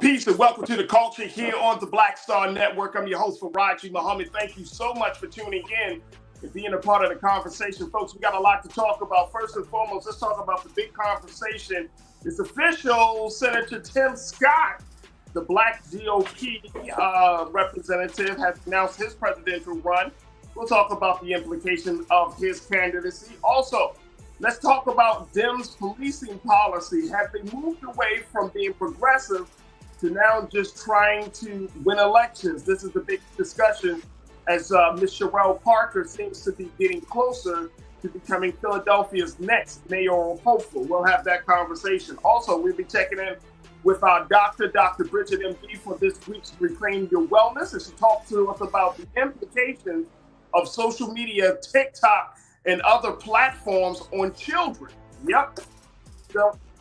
Peace and welcome to the culture here on the Black Star Network. I'm your host, Farajii Muhammad. Thank you so much for tuning in and being a part of the conversation. Folks, we got a lot to talk about. First and foremost, let's talk about the big conversation. It's official. Senator Tim Scott, the Black GOP representative, has announced his presidential run. We'll talk about the implications of his candidacy. Also, let's talk about Dems' policing policy. Have they moved away from being progressive to now just trying to win elections? This is the big discussion as Ms. Cherelle Parker seems to be getting closer to becoming Philadelphia's next mayoral hopeful. We'll have that conversation. Also, we'll be checking in with our doctor, Dr. Bridget, MD, for this week's Reclaim Your Wellness, as she talks to us about the implications of social media, TikTok, and other platforms on children. Yep.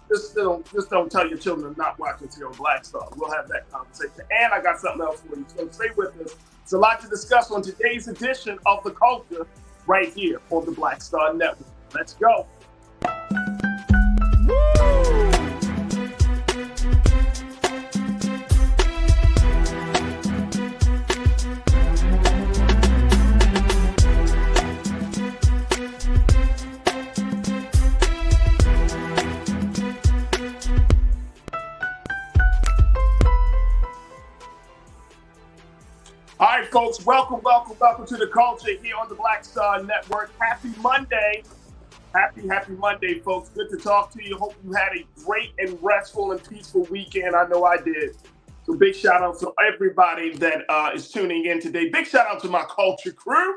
Just don't tell your children not watching your Black Star. We'll have that conversation. And I got something else for you. So stay with us. It's a lot to discuss on today's edition of The Culture right here on the Black Star Network. Let's go. Woo! All right, folks, welcome to the culture here on the Black Star Network. Happy Monday. Happy Monday, folks. Good to talk to you. Hope you had a great and restful and peaceful weekend. I know I did. So big shout out to everybody that is tuning in today. Big shout out to my culture crew.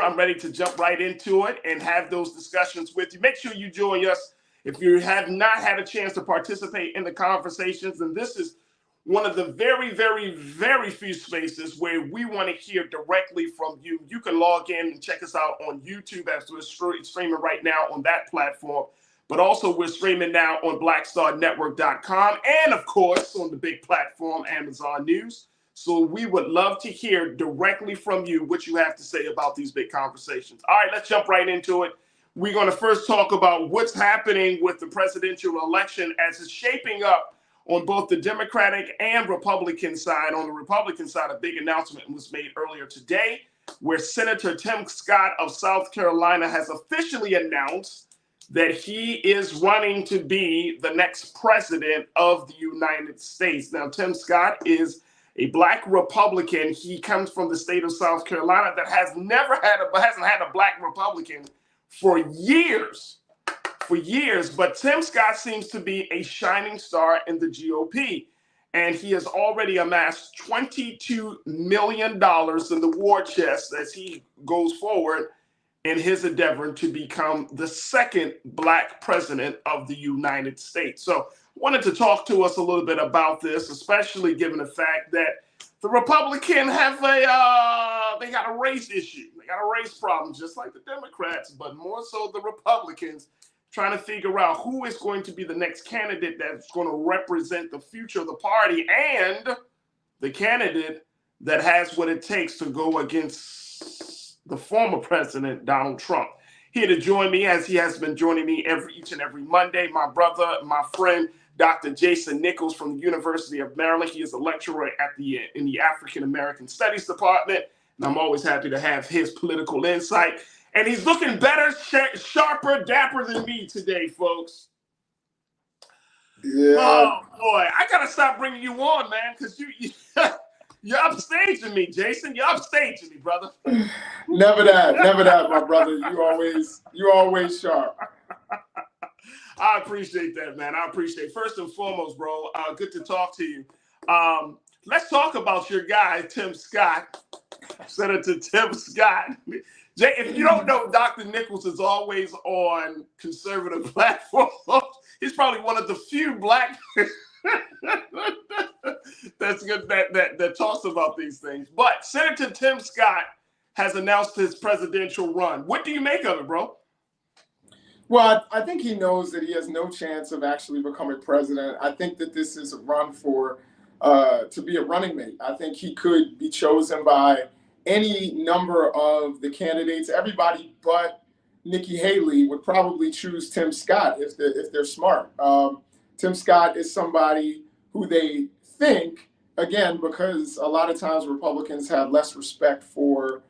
I'm ready to jump right into it and have those discussions with you. Make sure you join us if you have not had a chance to participate in the conversations. And this is one of the very, very, very few spaces where we want to hear directly from you. You can log in and check us out on YouTube as we're streaming right now on that platform. But also we're streaming now on blackstarnetwork.com and, of course, on the big platform, Amazon News. So we would love to hear directly from you what you have to say about these big conversations. All right, let's jump right into it. We're going to first talk about what's happening with the presidential election as it's shaping up on both the Democratic and Republican side. On the Republican side, a big announcement was made earlier today where Senator Tim Scott of South Carolina has officially announced that he is running to be the next president of the United States. Now, Tim Scott is a Black Republican. He comes from the state of South Carolina that hasn't had a Black Republican for years. But Tim Scott seems to be a shining star in the GOP, and he has already amassed $22 million in the war chest as he goes forward in his endeavor to become the second Black president of the United States. So I wanted to talk to us a little bit about this, especially given the fact that the Republicans have they got a race issue. They got a race problem, just like the Democrats, but more so the Republicans, trying to figure out who is going to be the next candidate that's going to represent the future of the party and the candidate that has what it takes to go against the former president, Donald Trump. Here to join me, as he has been joining me each and every Monday, my brother, my friend, Dr. Jason Nichols from the University of Maryland. He is a lecturer in the African American Studies Department, and I'm always happy to have his political insight. And he's looking better, sharper, dapper than me today, folks. Yeah. Oh, boy. I got to stop bringing you on, man, because you're upstaging me, Jason. You're upstaging me, brother. Never that, my brother. You always sharp. I appreciate that, man. I appreciate it. First and foremost, bro, good to talk to you. Let's talk about your guy, Tim Scott, Senator Tim Scott. Jay, if you don't know, Dr. Nichols is always on conservative platforms. He's probably one of the few Black that's good that talks about these things. But Senator Tim Scott has announced his presidential run. What do you make of it, bro? Well, I think he knows that he has no chance of actually becoming president. I think that this is a run for to be a running mate. I think he could be chosen by any number of the candidates. Everybody but Nikki Haley would probably choose Tim Scott if they're smart. Tim Scott is somebody who they think, again, because a lot of times Republicans have less respect for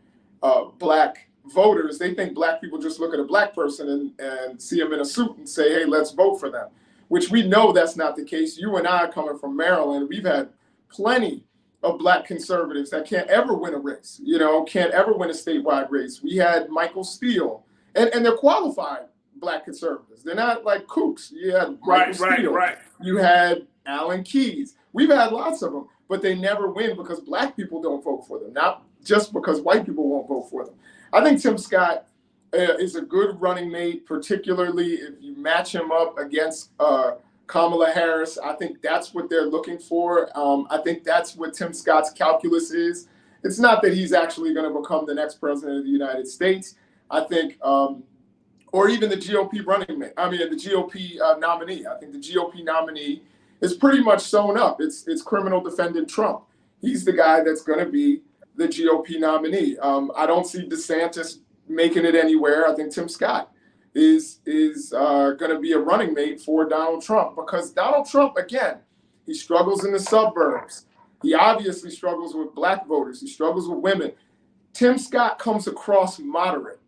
black voters, they think black people just look at a black person and see them in a suit and say, hey, let's vote for them, which we know that's not the case. You and I, coming from Maryland, we've had plenty of black conservatives that can't ever win a race, can't ever win a statewide race. We had Michael Steele, and they're qualified black conservatives. They're not like kooks. You had Michael Steele. Right. You had Alan Keyes. We've had lots of them, but they never win because black people don't vote for them, not just because white people won't vote for them. I think Tim Scott is a good running mate, particularly if you match him up against Kamala Harris. I think that's what they're looking for. I think that's what Tim Scott's calculus is. It's not that he's actually going to become the next president of the United States. I think, or even the GOP the GOP nominee. I think the GOP nominee is pretty much sewn up. It's criminal defendant Trump. He's the guy that's going to be the GOP nominee. I don't see DeSantis making it anywhere. I think Tim Scott is going to be a running mate for Donald Trump, because Donald Trump, again, he struggles in the suburbs. He obviously struggles with black voters. He struggles with women. Tim Scott comes across moderate.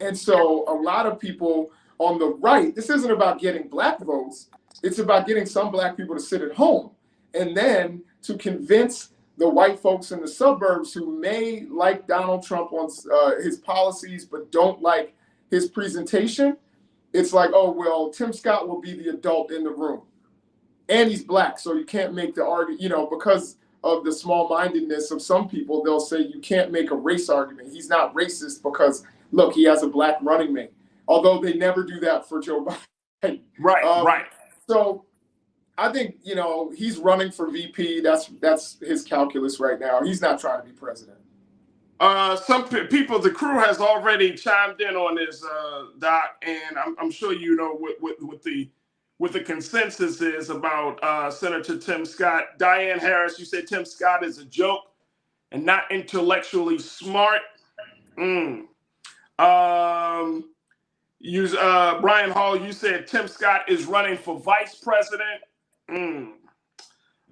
And so a lot of people on the right, this isn't about getting black votes. It's about getting some black people to sit at home and then to convince the white folks in the suburbs who may like Donald Trump on his policies but don't like his presentation. It's like, oh, well, Tim Scott will be the adult in the room. And he's black, so you can't make the argument, because of the small-mindedness of some people, they'll say you can't make a race argument. He's not racist because, look, he has a black running mate. Although they never do that for Joe Biden. Right. So I think, he's running for VP. That's his calculus right now. He's not trying to be president. Some people, the crew has already chimed in on this, Doc, and I'm sure you know what the consensus is about Senator Tim Scott. Diane Harris, you said Tim Scott is a joke and not intellectually smart. Brian Hall, you said Tim Scott is running for vice president.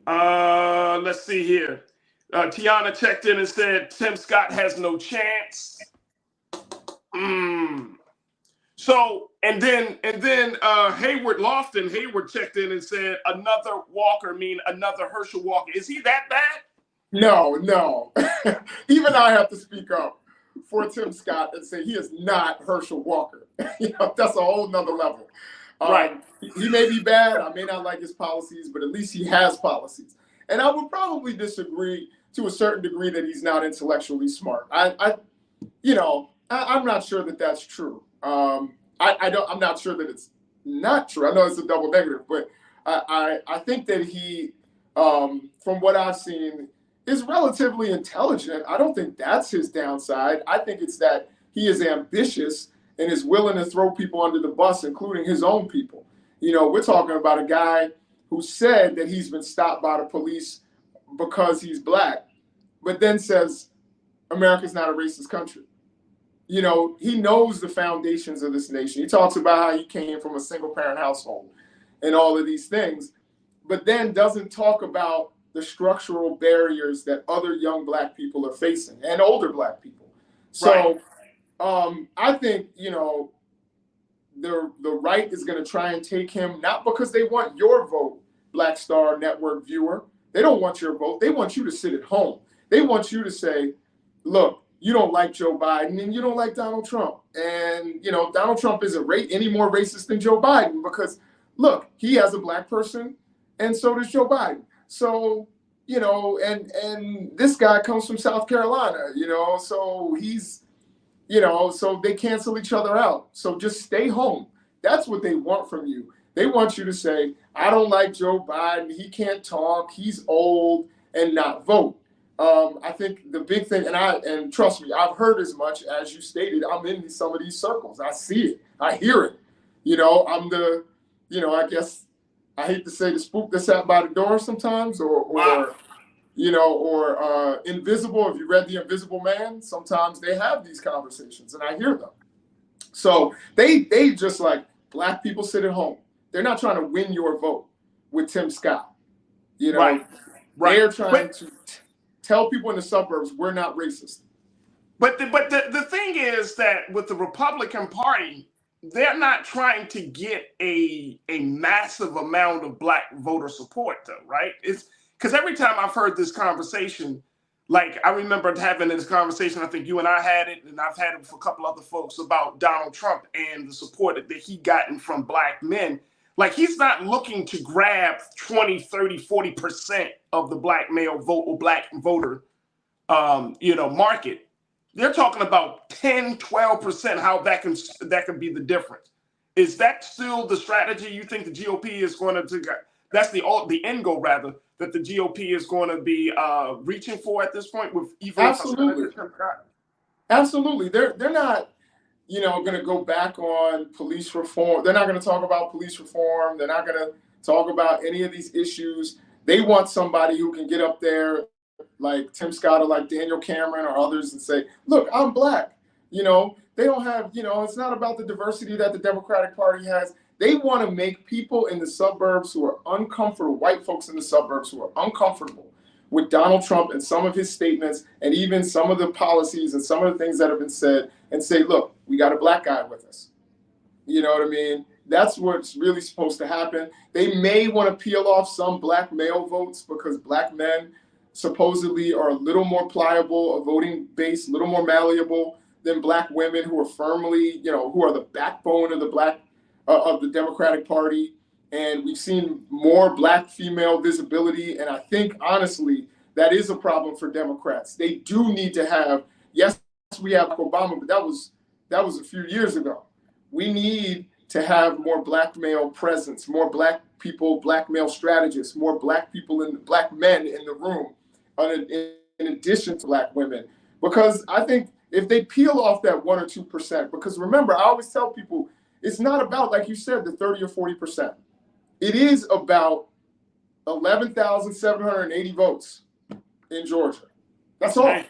Let's see here. Tiana checked in and said Tim Scott has no chance. So, and then Hayward checked in and said another Herschel Walker. Is he that bad? No. Even I have to speak up for Tim Scott and say he is not Herschel Walker. That's a whole nother level. Right. He may be bad. I may not like his policies, but at least he has policies. And I would probably disagree to a certain degree that he's not intellectually smart. I'm not sure that that's true. I'm not sure that it's not true. I know it's a double negative, but I think that he, from what I've seen, is relatively intelligent. I don't think that's his downside. I think it's that he is ambitious and is willing to throw people under the bus, including his own people. We're talking about a guy who said that he's been stopped by the police because he's black, but then says America's not a racist country. He knows the foundations of this nation. He talks about how he came from a single parent household and all of these things, but then doesn't talk about the structural barriers that other young black people are facing and older black people. So I think, the right is going to try and take him, not because they want your vote, Black Star Network viewer. They don't want your vote. They want you to sit at home. They want you to say, look, you don't like Joe Biden and you don't like Donald Trump. And, Donald Trump isn't any more racist than Joe Biden because, look, he has a black person and so does Joe Biden. So, and this guy comes from South Carolina, so he's, so they cancel each other out. So just stay home. That's what they want from you. They want you to say, I don't like Joe Biden. He can't talk. He's old, and not vote. I think the big thing, and trust me, I've heard as much as you stated. I'm in some of these circles. I see it. I hear it. I'm the, I guess I hate to say the spook that's out by the door sometimes, or Invisible. If you read The Invisible Man, sometimes they have these conversations and I hear them. So they just like, black people sit at home. They're not trying to win your vote with Tim Scott. You know, Right. they're trying to tell people in the suburbs we're not racist. But the thing is that with the Republican Party, they're not trying to get a massive amount of black voter support, though, right? It's because every time I've heard this conversation, like I remember having this conversation, I think you and I had it, and I've had it for a couple other folks about Donald Trump and the support that he gotten from black men. Like he's not looking to grab 20, 30, 40% of the black male vote or black voter, market. They're talking about 10, 12%, how that can be the difference. Is that still the strategy you think the GOP is going to that's the end goal, rather, that the GOP is going to be reaching for at this point with even Absolutely. Absolutely. They're not, going to go back on police reform. They're not going to talk about police reform. They're not going to talk about any of these issues. They want somebody who can get up there like Tim Scott or like Daniel Cameron or others and say, look, I'm black. They don't have, it's not about the diversity that the Democratic Party has. They want to make people in the suburbs who are uncomfortable, white folks in the suburbs who are uncomfortable with Donald Trump and some of his statements and even some of the policies and some of the things that have been said and say, look, we got a black guy with us. You know what I mean? That's what's really supposed to happen. They may want to peel off some black male votes because black men supposedly are a little more pliable, a voting base, a little more malleable than black women who are firmly, who are the backbone of the Democratic Party. And we've seen more black female visibility. And I think, honestly, that is a problem for Democrats. They do need to have, yes, we have Obama, but that was a few years ago. We need to have more black male presence, more black people, black male strategists, more black men in the room, in addition to black women. Because I think if they peel off that 1 or 2%, because remember, I always tell people, it's not about, like you said, the 30 or 40%. It is about 11,780 votes in Georgia. That's all.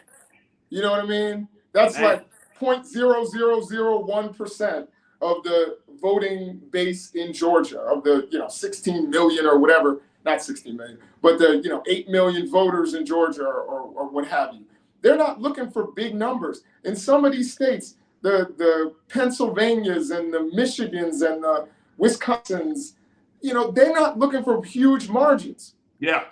You know what I mean? That's like 0.0001% of the voting base in Georgia, of the 16 million or whatever, not 16 million, but the 8 million voters in Georgia or what have you. They're not looking for big numbers. In some of these states, the Pennsylvanias and the Michigans and the Wisconsins, they're not looking for huge margins. Yeah.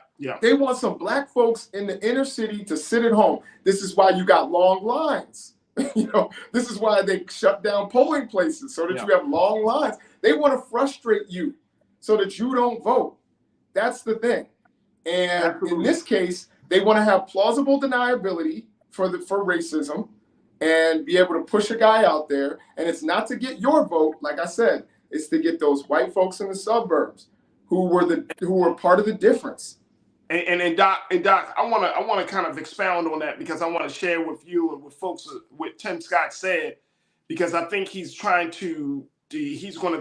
They want some black folks in the inner city to sit at home. This is why you got long lines. This is why they shut down polling places so that you have long lines. They want to frustrate you so that you don't vote. That's the thing. And in this case, they want to have plausible deniability for racism and be able to push a guy out there. And it's not to get your vote, like I said, it's to get those white folks in the suburbs who were part of the difference. And Doc, I want to kind of expound on that because I want to share with you and with folks what Tim Scott said, because I think he's going to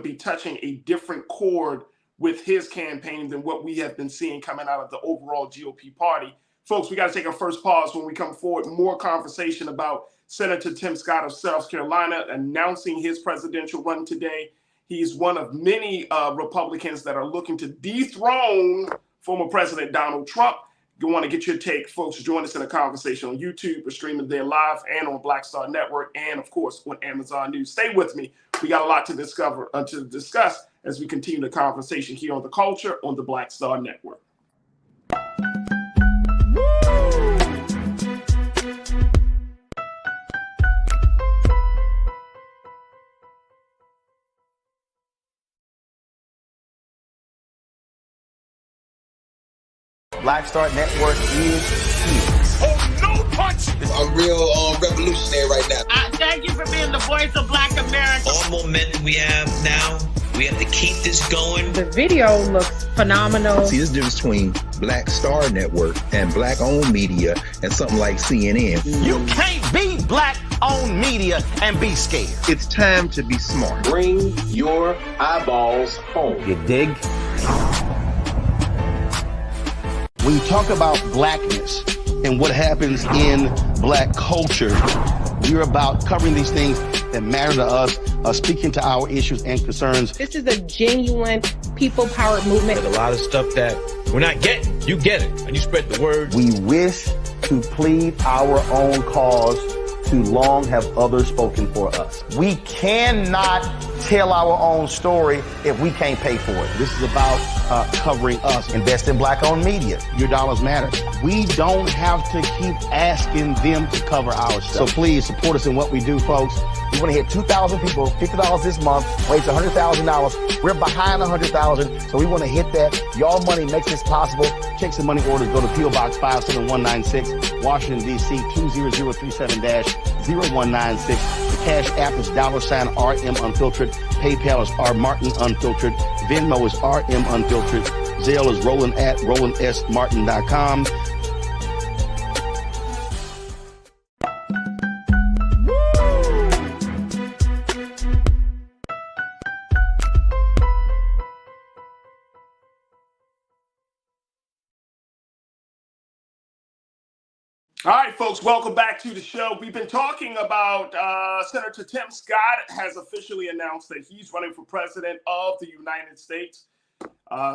be touching a different chord with his campaign than what we have been seeing coming out of the overall GOP party. Folks, we got to take our first pause. When we come forward, more conversation about Senator Tim Scott of South Carolina announcing his presidential run today. He's one of many Republicans that are looking to dethrone former President Donald Trump. You want to get your take, folks. Join us in a conversation on YouTube. We're streaming there live and on Black Star Network and, of course, on Amazon News. Stay with me. We got a lot to discuss as we continue the conversation here on The Culture on the Black Star Network. Black Star Network is here. Oh, no punch! I'm real revolutionary right now. Thank you for being the voice of Black America. All momentum we have now, we have to keep this going. The video looks phenomenal. See, this difference between Black Star Network and black-owned media and something like CNN. You can't be black-owned media and be scared. It's time to be smart. Bring your eyeballs home. You dig? When you talk about blackness and what happens in black culture, we're about covering these things that matter to us, speaking to our issues and concerns. This is a genuine people-powered movement. There's a lot of stuff that We're not getting, you get it, and you spread the word. We wish to plead our own cause. Too long have others spoken for us. We cannot tell our own story if we can't pay for it. This is about covering us. Invest in black-owned media. Your dollars matter. We don't have to keep asking them to cover our stuff. So please support us in what we do, folks. We want to hit 2,000 people, $50 this month, raise $100,000. We're behind 100,000, so we want to hit that. Y'all money makes this possible. Checks and money orders go to P.O. Box 57196, Washington, D.C. 20037-0196. The Cash App is $RM Unfiltered. PayPal is R Martin Unfiltered. Venmo is RM Unfiltered. Zelle is Roland at RolandSMartin.com. All right, folks, welcome back to the show. We've been talking about Senator Tim Scott has officially announced that he's running for president of the United States.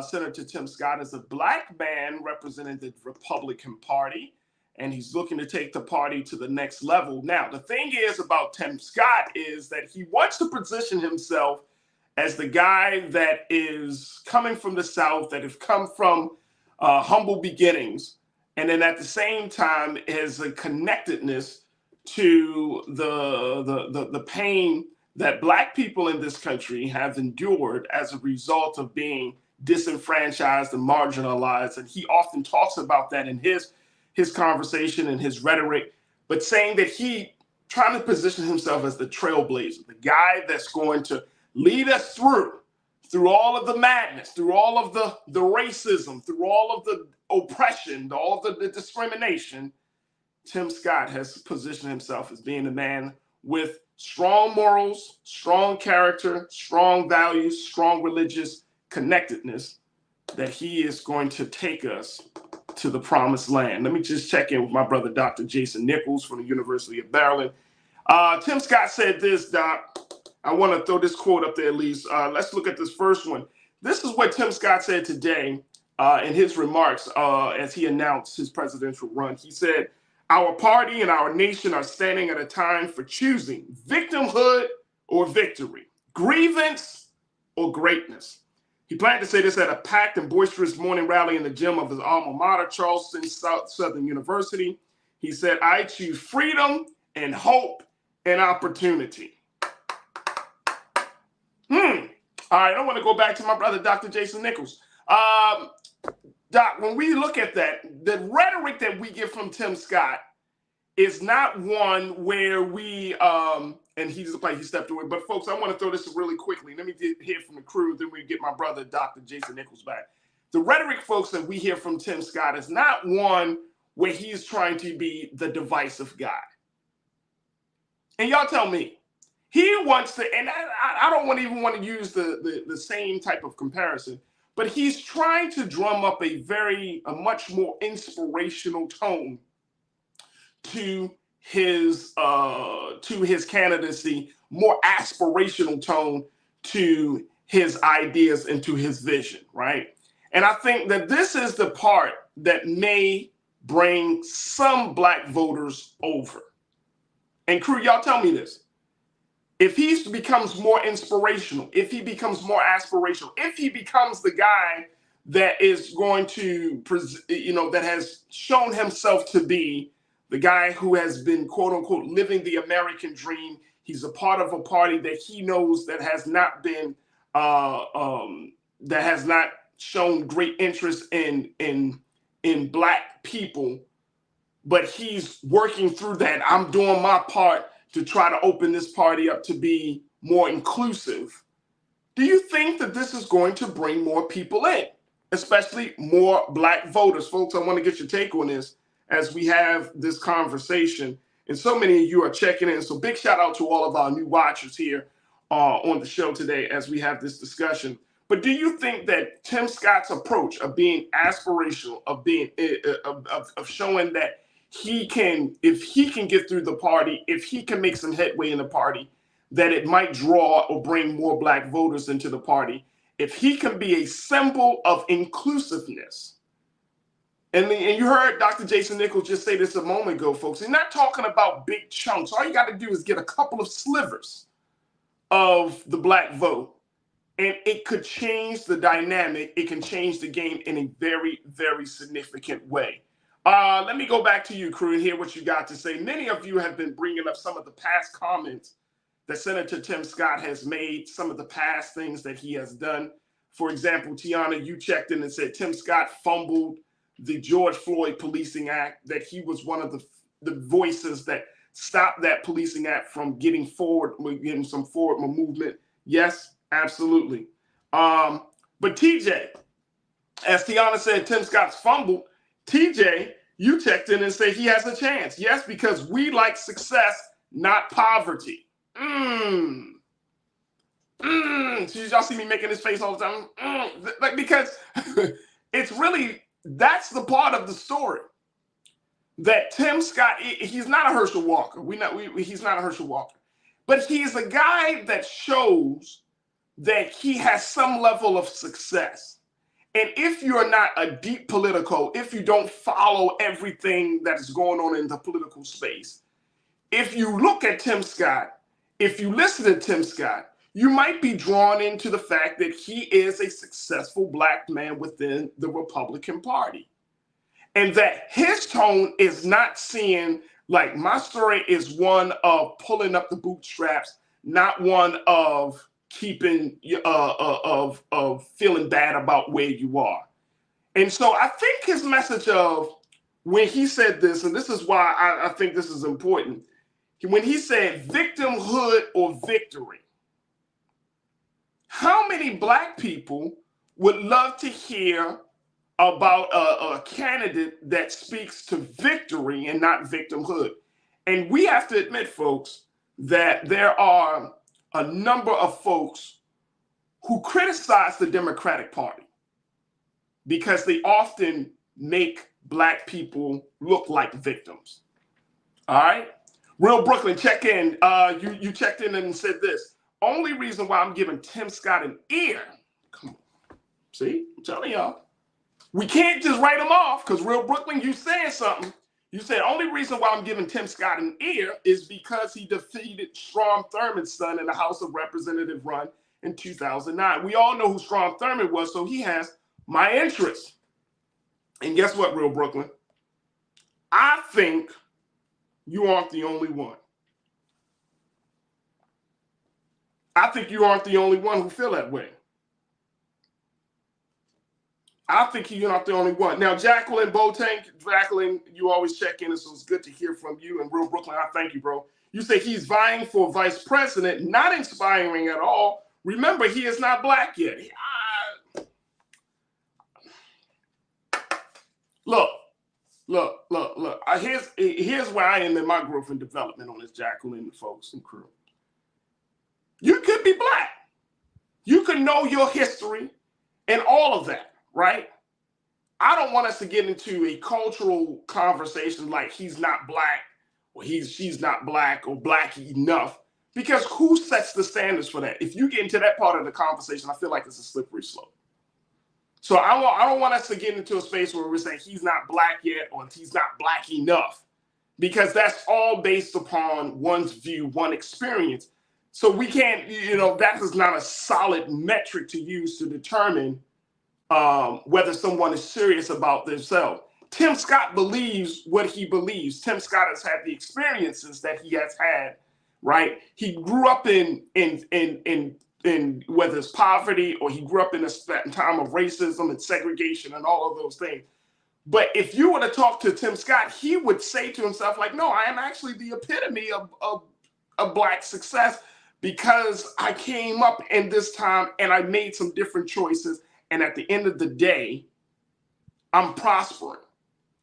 Senator Tim Scott is a black man representing the Republican Party, and he's looking to take the party to the next level. Now, the thing is about Tim Scott is that he wants to position himself as the guy that is coming from the South, that have come from humble beginnings, and then at the same time is a connectedness to the pain that black people in this country have endured as a result of being disenfranchised and marginalized. And he often talks about that in his conversation and his rhetoric, but saying that he trying to position himself as the trailblazer, the guy that's going to lead us through all of the madness, through all of the racism, through all of the oppression, all of the discrimination. Tim Scott has positioned himself as being a man with strong morals, strong character, strong values, strong religious connectedness, that he is going to take us to the promised land. Let me just check in with my brother, Dr. Jason Nichols from the University of Maryland. Tim Scott said this, Doc. I want to throw this quote up there, at least. Let's look at this first one. This is what Tim Scott said today in his remarks as he announced his presidential run. He said, "Our party and our nation are standing at a time for choosing victimhood or victory, grievance or greatness." He planned to say this at a packed and boisterous morning rally in the gym of his alma mater, Charleston Southern University. He said, "I choose freedom and hope and opportunity." All right, I want to go back to my brother, Dr. Jason Nichols. Doc, when we look at that, the rhetoric that we get from Tim Scott is not one where we, and he stepped away. But folks, I want to throw this really quickly. Let me hear from the crew, then we get my brother, Dr. Jason Nichols, back. The rhetoric, folks, that we hear from Tim Scott is not one where he's trying to be the divisive guy. And y'all tell me, he wants to, and I don't even want to use the same type of comparison, but he's trying to drum up a much more inspirational tone to his candidacy, more aspirational tone to his ideas and to his vision, right? And I think that this is the part that may bring some black voters over. And crew, y'all tell me this. If he becomes more inspirational, if he becomes more aspirational, if he becomes the guy that is going to, that has shown himself to be the guy who has been, quote unquote, living the American dream. He's a part of a party that he knows that has not been, that has not shown great interest in black people, but he's working through that. I'm doing my part to try to open this party up to be more inclusive. Do you think that this is going to bring more people in, especially more black voters? Folks, I want to get your take on this as we have this conversation. And so many of you are checking in. So big shout out to all of our new watchers here on the show today as we have this discussion. But do you think that Tim Scott's approach of being aspirational, of being of showing that he can, if he can get through the party, if he can make some headway in the party, that it might draw or bring more black voters into the party? If he can be a symbol of inclusiveness, And you heard Dr. Jason Nichols just say this a moment ago, folks. He's not talking about big chunks. All you got to do is get a couple of slivers of the black vote, and it could change the dynamic. It can change the game in a very, very significant way. Let me go back to you, crew, and hear what you got to say. Many of you have been bringing up some of the past comments that Senator Tim Scott has made, some of the past things that he has done. For example, Tiana, you checked in and said Tim Scott fumbled the George Floyd Policing Act, that he was one of the voices that stopped that policing act from getting some forward movement. Yes, absolutely. But TJ, as Tiana said, Tim Scott's fumbled. TJ, you checked in and said he has a chance. Yes, because we like success, not poverty. So y'all see me making this face all the time? Like, because it's really, that's the part of the story that Tim Scott, he's not a Herschel Walker. He's not a Herschel Walker, but he's a guy that shows that he has some level of success. And if you're not a deep political, if you don't follow everything that is going on in the political space, if you look at Tim Scott, if you listen to Tim Scott, you might be drawn into the fact that he is a successful black man within the Republican Party. And that his tone is not seeing, like, my story is one of pulling up the bootstraps, not one of keeping, of feeling bad about where you are. And so I think his message of when he said this, and this is why I think this is important, when he said victimhood or victory, how many black people would love to hear about a candidate that speaks to victory and not victimhood? And we have to admit, folks, that there are a number of folks who criticize the Democratic Party because they often make black people look like victims. All right? Real Brooklyn, check in. You checked in and said this. Only reason why I'm giving Tim Scott an ear, come on, see, I'm telling y'all, we can't just write him off, because Real Brooklyn, you said something. You said only reason why I'm giving Tim Scott an ear is because he defeated Strom Thurmond's son in the House of Representatives run in 2009. We all know who Strom Thurmond was, so he has my interest. And guess what, Real Brooklyn? I think you aren't the only one. I think you aren't the only one who feel that way. I think you're not the only one. Now, Jacqueline Boateng, Jacqueline, you always check in, so it's good to hear from you. And Real Brooklyn, I thank you, bro. You say he's vying for vice president, not inspiring at all. Remember, he is not black yet. Look. Here's where I am in my growth and development on this, Jacqueline, folks, and crew. You could be black. You could know your history and all of that, right? I don't want us to get into a cultural conversation like he's not black or she's not black or black enough, because who sets the standards for that? If you get into that part of the conversation, I feel like it's a slippery slope. So I don't want us to get into a space where we're saying he's not black yet or he's not black enough, because that's all based upon one's view, one experience. So we can't, that is not a solid metric to use to determine whether someone is serious about themselves. Tim Scott believes what he believes. Tim Scott has had the experiences that he has had, right? He grew up in whether it's poverty or he grew up in a time of racism and segregation and all of those things. But if you were to talk to Tim Scott, he would say to himself, like, no, I am actually the epitome of black success, because I came up in this time and I made some different choices. And at the end of the day, I'm prospering.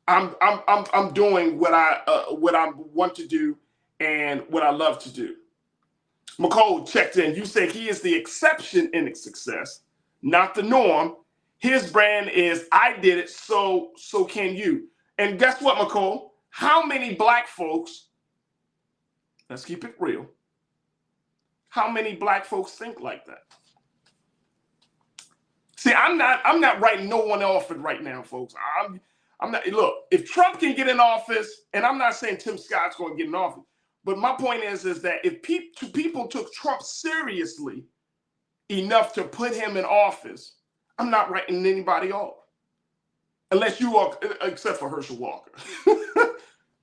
I'm doing what I want to do and what I love to do. McCall checked in. You said he is the exception in success, not the norm. His brand is I did it, so can you. And guess what, McCall? How many black folks, let's keep it real, how many black folks think like that? See, I'm not writing no one off right now, folks. Look, if Trump can get in office, and I'm not saying Tim Scott's going to get in office, but my point is that if people took Trump seriously enough to put him in office, I'm not writing anybody off. Unless you are, except for Herschel Walker.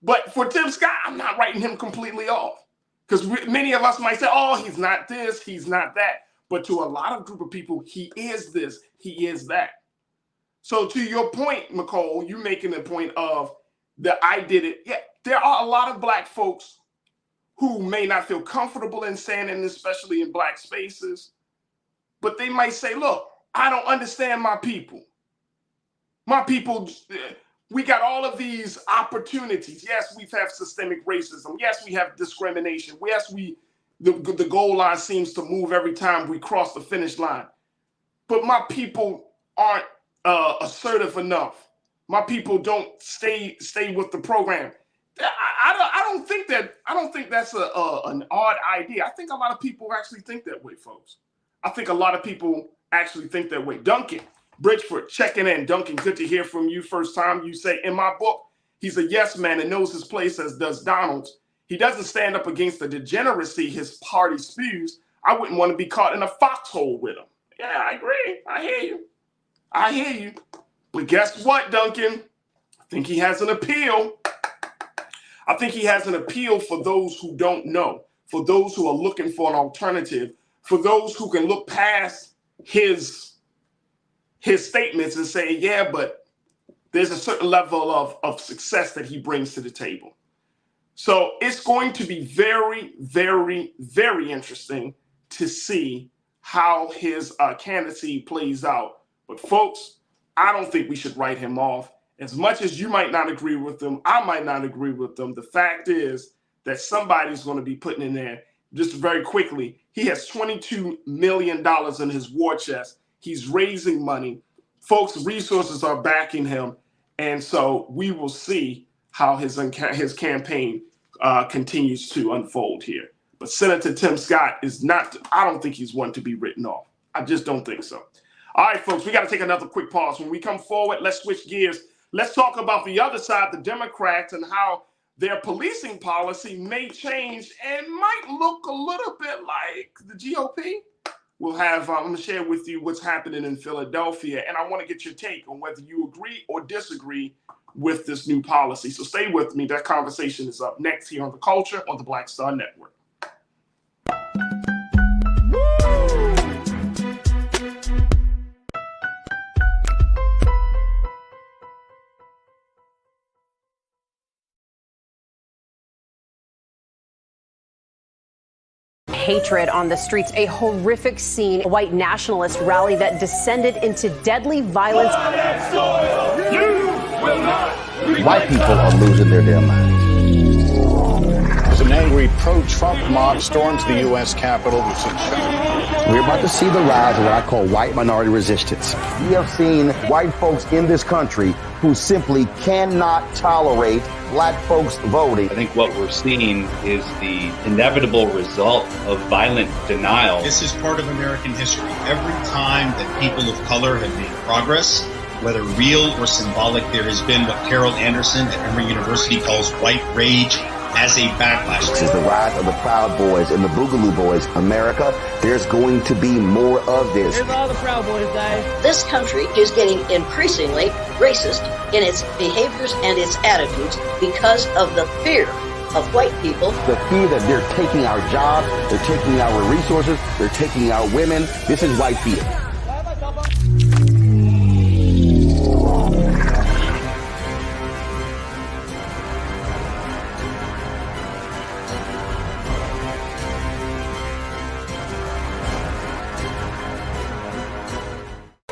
But for Tim Scott, I'm not writing him completely off. Because many of us might say, oh, he's not this, he's not that. But to a lot of group of people, he is this, he is that. So to your point, McCall, you making the point of that I did it. Yeah, there are a lot of Black folks who may not feel comfortable in saying it, especially in Black spaces. But they might say, look, I don't understand my people. My people, we got all of these opportunities. Yes, we have systemic racism. Yes, we have discrimination. Yes, the goal line seems to move every time we cross the finish line. But my people aren't assertive enough. My people don't stay with the program. I don't think that's an odd idea. I think a lot of people actually think that way, folks. I think a lot of people actually think that way. Duncan Bridget checking in. Duncan, good to hear from you. First time. You say, in my book, he's a yes man and knows his place, as does Donald's. He doesn't stand up against the degeneracy his party spews. I wouldn't want to be caught in a foxhole with him. Yeah, I agree. I hear you. But guess what, Duncan? I think he has an appeal. I think he has an appeal for those who don't know, for those who are looking for an alternative, for those who can look past his statements and say, yeah, but there's a certain level of success that he brings to the table. So it's going to be very, very, very interesting to see how his candidacy plays out. But folks, I don't think we should write him off. As much as you might not agree with them, I might not agree with them. The fact is that somebody's going to be putting in there. Just very quickly, he has $22 million in his war chest. He's raising money. Folks, resources are backing him. And so we will see how his campaign continues to unfold here. But Senator Tim Scott is not, I don't think he's one to be written off. I just don't think so. All right, folks, we got to take another quick pause. When we come forward, let's switch gears. Let's talk about the other side, the Democrats, and how their policing policy may change and might look a little bit like the GOP. We'll have, I'm going to share with you what's happening in Philadelphia, and I want to get your take on whether you agree or disagree with this new policy. So stay with me. That conversation is up next here on The Culture on the Black Star Network. Hatred on the streets, a horrific scene, a white nationalist rally that descended into deadly violence. White people are losing their damn minds. As an angry pro-Trump mob storms the U.S. Capitol, we're about to see the rise of what I call white minority resistance. We have seen white folks in this country who simply cannot tolerate black folks voting. I think what we're seeing is the inevitable result of violent denial. This is part of American history. Every time that people of color have made progress, whether real or symbolic, there has been what Carol Anderson at Emory University calls white rage as a backlash. This is the rise of the Proud Boys and the Boogaloo Boys. America, there's going to be more of this. Here's all the Proud Boys, guys. This country is getting increasingly racist in its behaviors and its attitudes because of the fear of white people. The fear that they're taking our jobs, they're taking our resources, they're taking our women. This is white fear.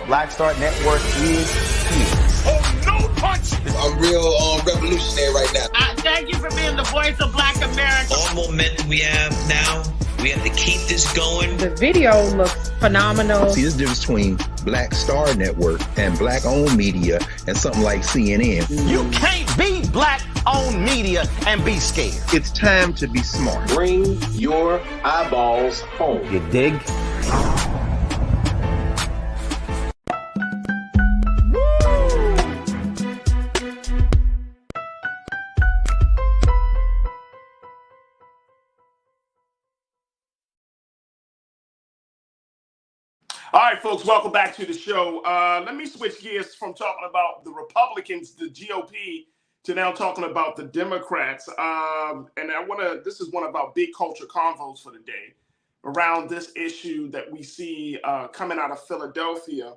Black Star Network is here. Oh, no punch! I'm real revolutionary right now. Thank you for being the voice of Black America. All momentum we have now, we have to keep this going. The video looks phenomenal. See, there's a difference between Black Star Network and black-owned media and something like CNN. You can't be black-owned media and be scared. It's time to be smart. Bring your eyeballs home. You dig? right, folks, welcome back to the show. Let me switch gears from talking about the Republicans, the GOP, to now talking about the Democrats. This is one of our big culture convos for the day around this issue that we see coming out of Philadelphia,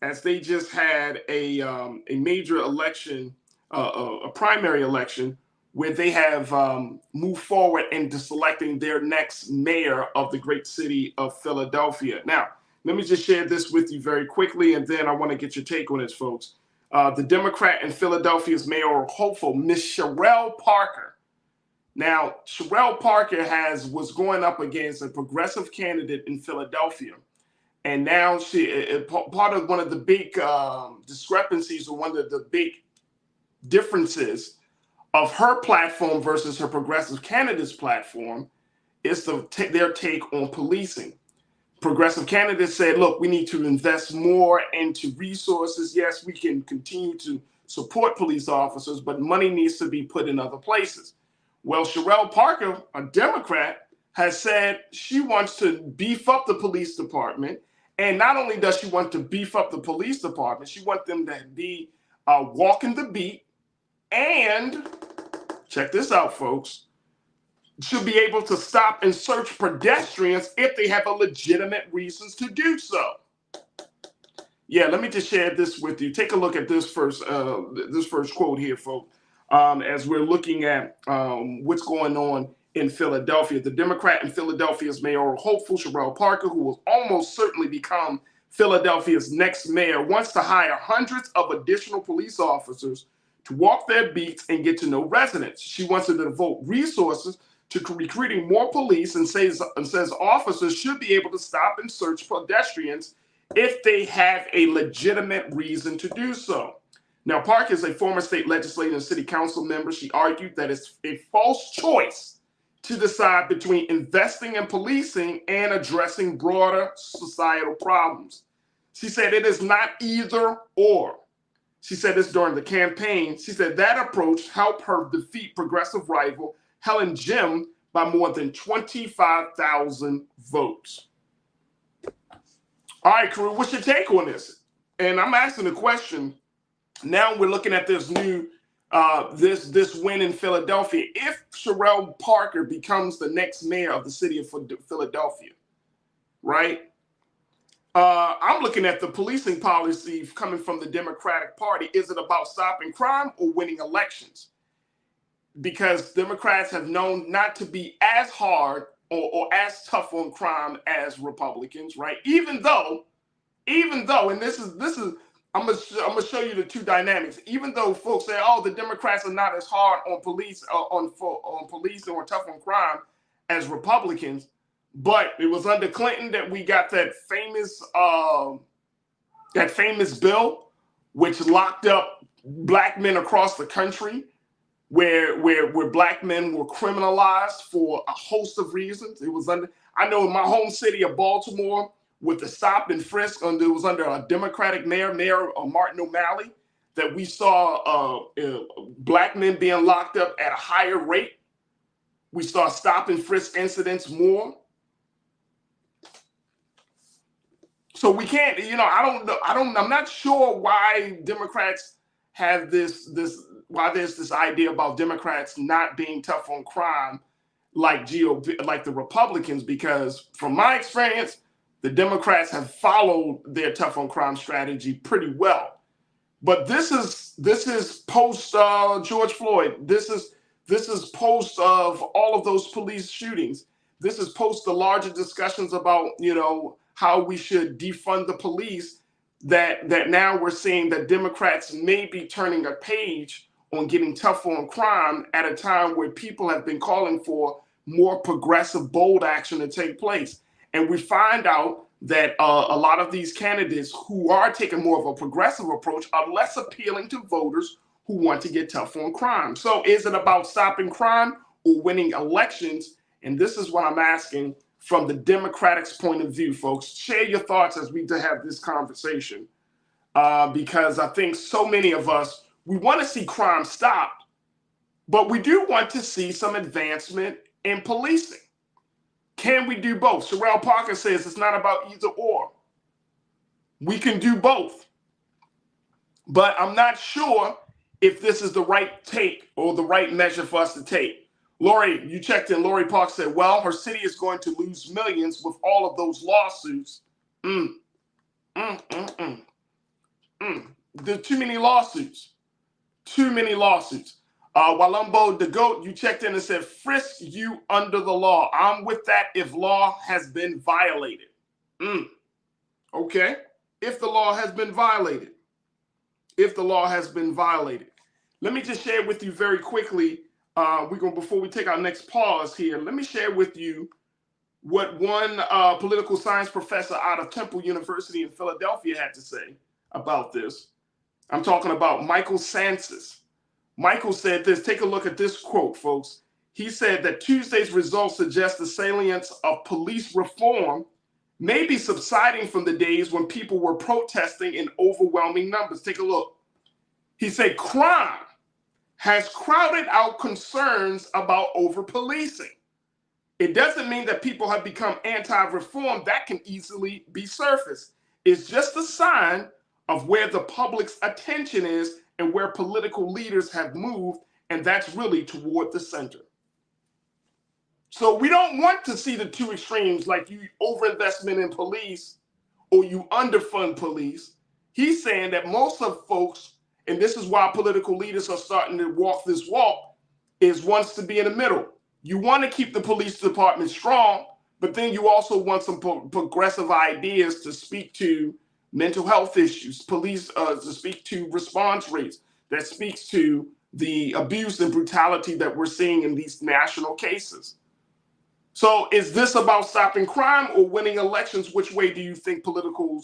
as they just had a major election, a primary election, where they have moved forward into selecting their next mayor of the great city of Philadelphia. Now, let me just share this with you very quickly, and then I want to get your take on this, folks. The Democrat in Philadelphia's mayoral hopeful, Miss Cherelle Parker. Now, Cherelle Parker was going up against a progressive candidate in Philadelphia, and now part of one of the big discrepancies, or one of the big differences of her platform versus her progressive candidate's platform is their take on policing. Progressive candidates said, look, we need to invest more into resources. Yes, we can continue to support police officers, but money needs to be put in other places. Well, Cherelle Parker, a Democrat, has said she wants to beef up the police department. And not only does she want to beef up the police department, she wants them to be walking the beat. And check this out, folks, should be able to stop and search pedestrians if they have a legitimate reasons to do so. Yeah, let me just share this with you. Take a look at this first quote here, folks, as we're looking at what's going on in Philadelphia. The Democrat in Philadelphia's mayoral hopeful, Cherelle Parker, who will almost certainly become Philadelphia's next mayor, wants to hire hundreds of additional police officers to walk their beats and get to know residents. She wants to devote resources to recruiting more police, and says officers should be able to stop and search pedestrians if they have a legitimate reason to do so. Now, Park is a former state legislator and city council member. She argued that it's a false choice to decide between investing in policing and addressing broader societal problems. She said it is not either or. She said this during the campaign. She said that approach helped her defeat progressive rival Helen Jim by more than 25,000 votes. All right, crew, what's your take on this? And I'm asking the question. Now we're looking at this new, this win in Philadelphia. If Cherelle Parker becomes the next mayor of the city of Philadelphia, right? I'm looking at the policing policy coming from the Democratic Party. Is it about stopping crime or winning elections? Because Democrats have known not to be as hard or as tough on crime as Republicans, right? Even though, and this is, I'm gonna show you the two dynamics. Even though folks say, oh, the Democrats are not as hard on police, on police or tough on crime as Republicans, but it was under Clinton that we got that famous bill which locked up black men across the country, where black men were criminalized for a host of reasons. It was under, I know in my home city of Baltimore, with the stop and frisk, it was under a Democratic Mayor Martin O'Malley, that we saw black men being locked up at a higher rate. We saw stop and frisk incidents more. So we can't, I'm not sure why Democrats have why there's this idea about Democrats not being tough on crime like GOP, like the Republicans, because from my experience, the Democrats have followed their tough on crime strategy pretty well. But this is post George Floyd. This is post of all of those police shootings. This is post the larger discussions about, how we should defund the police, that now we're seeing that Democrats may be turning a page on getting tough on crime at a time where people have been calling for more progressive, bold action to take place. And we find out that a lot of these candidates who are taking more of a progressive approach are less appealing to voters who want to get tough on crime. So is it about stopping crime or winning elections? And this is what I'm asking from the Democratic's point of view, folks. Share your thoughts as we have this conversation, because I think so many of us, we want to see crime stopped, but we do want to see some advancement in policing. Can we do both? Cherelle Parker says it's not about either or. We can do both. But I'm not sure if this is the right take or the right measure for us to take. Lori, you checked in. Lori Park said, well, her city is going to lose millions with all of those lawsuits. There's too many lawsuits. Too many lawsuits. Walumbo the Goat, you checked in and said, frisk you under the law. I'm with that if law has been violated. Okay. If the law has been violated. If the law has been violated. Let me just share with you very quickly, before we take our next pause here, let me share with you what one political science professor out of Temple University in Philadelphia had to say about this. I'm talking about Michael Sansis. Michael said this. Take a look at this quote, folks. He said that Tuesday's results suggest the salience of police reform may be subsiding from the days when people were protesting in overwhelming numbers. Take a look. He said crime has crowded out concerns about over-policing. It doesn't mean that people have become anti-reform. That can easily be surfaced. It's just a sign of where the public's attention is and where political leaders have moved, and that's really toward the center. So we don't want to see the two extremes, like you overinvestment in police or you underfund police. He's saying that most of folks, and this is why political leaders are starting to walk this walk, is wants to be in the middle. You want to keep the police department strong, but then you also want some progressive ideas to speak to mental health issues, police to speak to response rates, that speaks to the abuse and brutality that we're seeing in these national cases. So is this about stopping crime or winning elections? Which way do you think political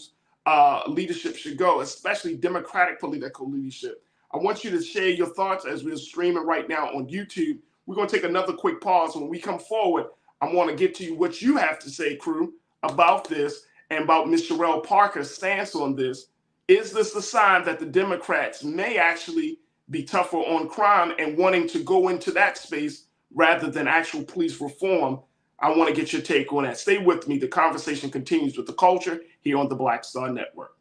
leadership should go, especially Democratic political leadership? I want you to share your thoughts as we're streaming right now on YouTube. We're going to take another quick pause. When we come forward, I want to get to you what you have to say, crew, about this and about Ms. Cherelle Parker's stance on this. Is this a sign that the Democrats may actually be tougher on crime and wanting to go into that space rather than actual police reform? I want to get your take on that. Stay with me. The conversation continues with The Culture here on the Black Star Network.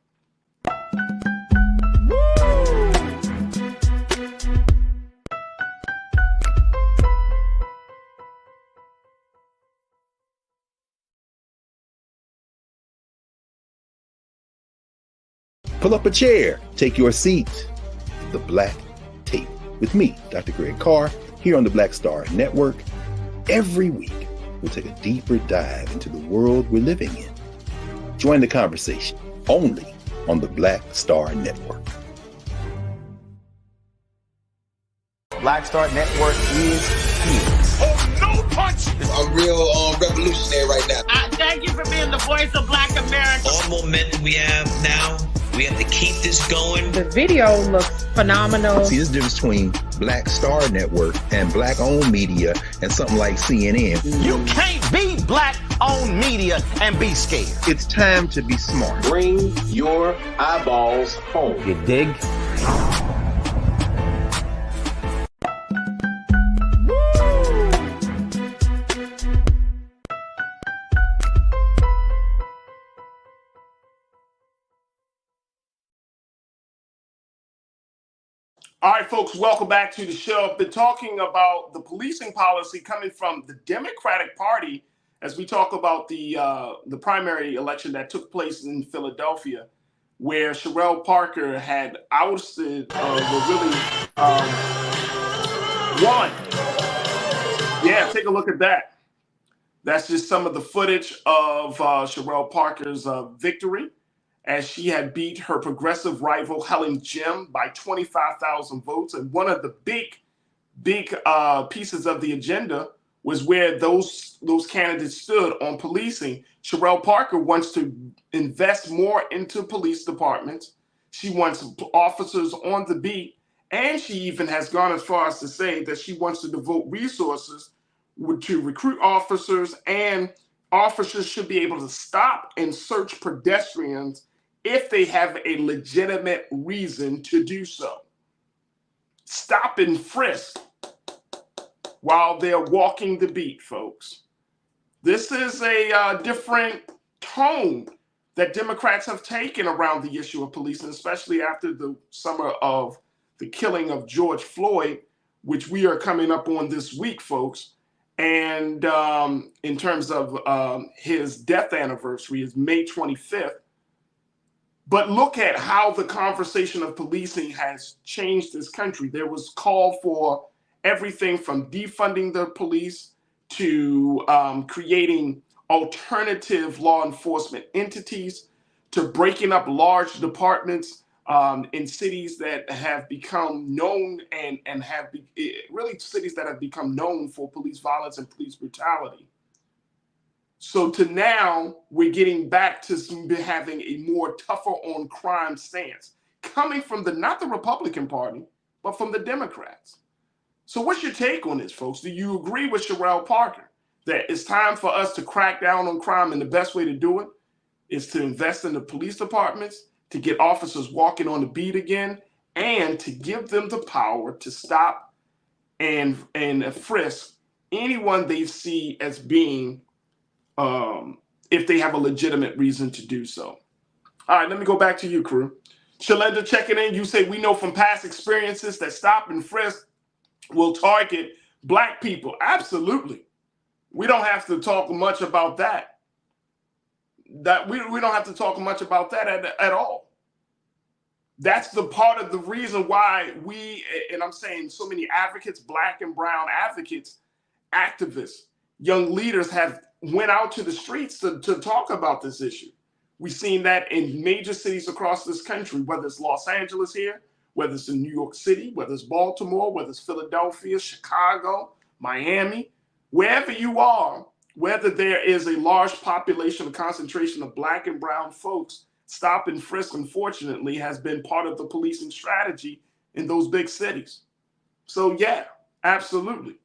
Pull up a chair, take your seat. The Black Tape with me, Dr. Greg Carr, here on the Black Star Network. Every week, we'll take a deeper dive into the world we're living in. Join the conversation only on the Black Star Network. Black Star Network is here. Oh, no punch! I'm real revolutionary right now. Thank you for being the voice of Black America. All momentum we have now, we have to keep this going. The video looks phenomenal. See, there's a difference between Black Star Network and black-owned media and something like CNN. You can't be black-owned media and be scared. It's time to be smart. Bring your eyeballs home. You dig? All right, folks, welcome back to the show. I've been talking about the policing policy coming from the Democratic Party as we talk about the primary election that took place in Philadelphia, where Cherelle Parker had ousted won. Yeah, take a look at that. That's just some of the footage of Cherelle Parker's victory, as she had beat her progressive rival Helen Jim by 25,000 votes. And one of the big pieces of the agenda was where those candidates stood on policing. Cherelle Parker wants to invest more into police departments. She wants officers on the beat. And she even has gone as far as to say that she wants to devote resources to recruit officers, and officers should be able to stop and search pedestrians if they have a legitimate reason to do so. Stop and frisk while they're walking the beat, folks. This is a different tone that Democrats have taken around the issue of policing, especially after the summer of the killing of George Floyd, which we are coming up on this week, folks. And in terms of his death anniversary is May 25th. But look at how the conversation of policing has changed this country. There was call for everything from defunding the police to creating alternative law enforcement entities, to breaking up large departments in cities that have become known and have really cities that have become known for police violence and police brutality. So to now we're getting back to having a more tougher on crime stance coming from not the Republican Party, but from the Democrats. So what's your take on this, folks? Do you agree with Cherelle Parker that it's time for us to crack down on crime, and the best way to do it is to invest in the police departments, to get officers walking on the beat again, and to give them the power to stop and frisk anyone they see as being, if they have a legitimate reason to do so? All right, let me go back to you, crew. Shalenda checking in. You say, we know from past experiences that stop and frisk will target Black people. Absolutely. We don't have to talk much about that. We don't have to talk much about that at all. That's the part of the reason why and I'm saying so many advocates, Black and brown advocates, activists, young leaders have went out to the streets to talk about this issue. We've seen that in major cities across this country, whether it's Los Angeles here, whether it's in New York City, whether it's Baltimore, whether it's Philadelphia, Chicago, Miami, wherever you are, whether there is a large population, a concentration of Black and brown folks, stop and frisk, unfortunately, has been part of the policing strategy in those big cities. So yeah, absolutely.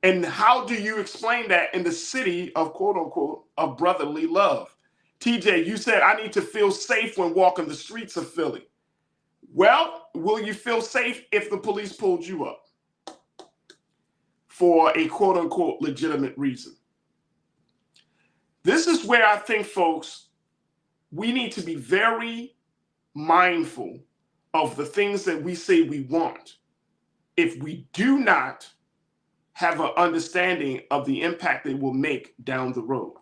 And how do you explain that in the city of, quote unquote, of brotherly love? TJ, you said, I need to feel safe when walking the streets of Philly. Well, will you feel safe if the police pulled you up for a quote unquote legitimate reason? This is where I think, folks, we need to be very mindful of the things that we say we want if we do not have an understanding of the impact they will make down the road.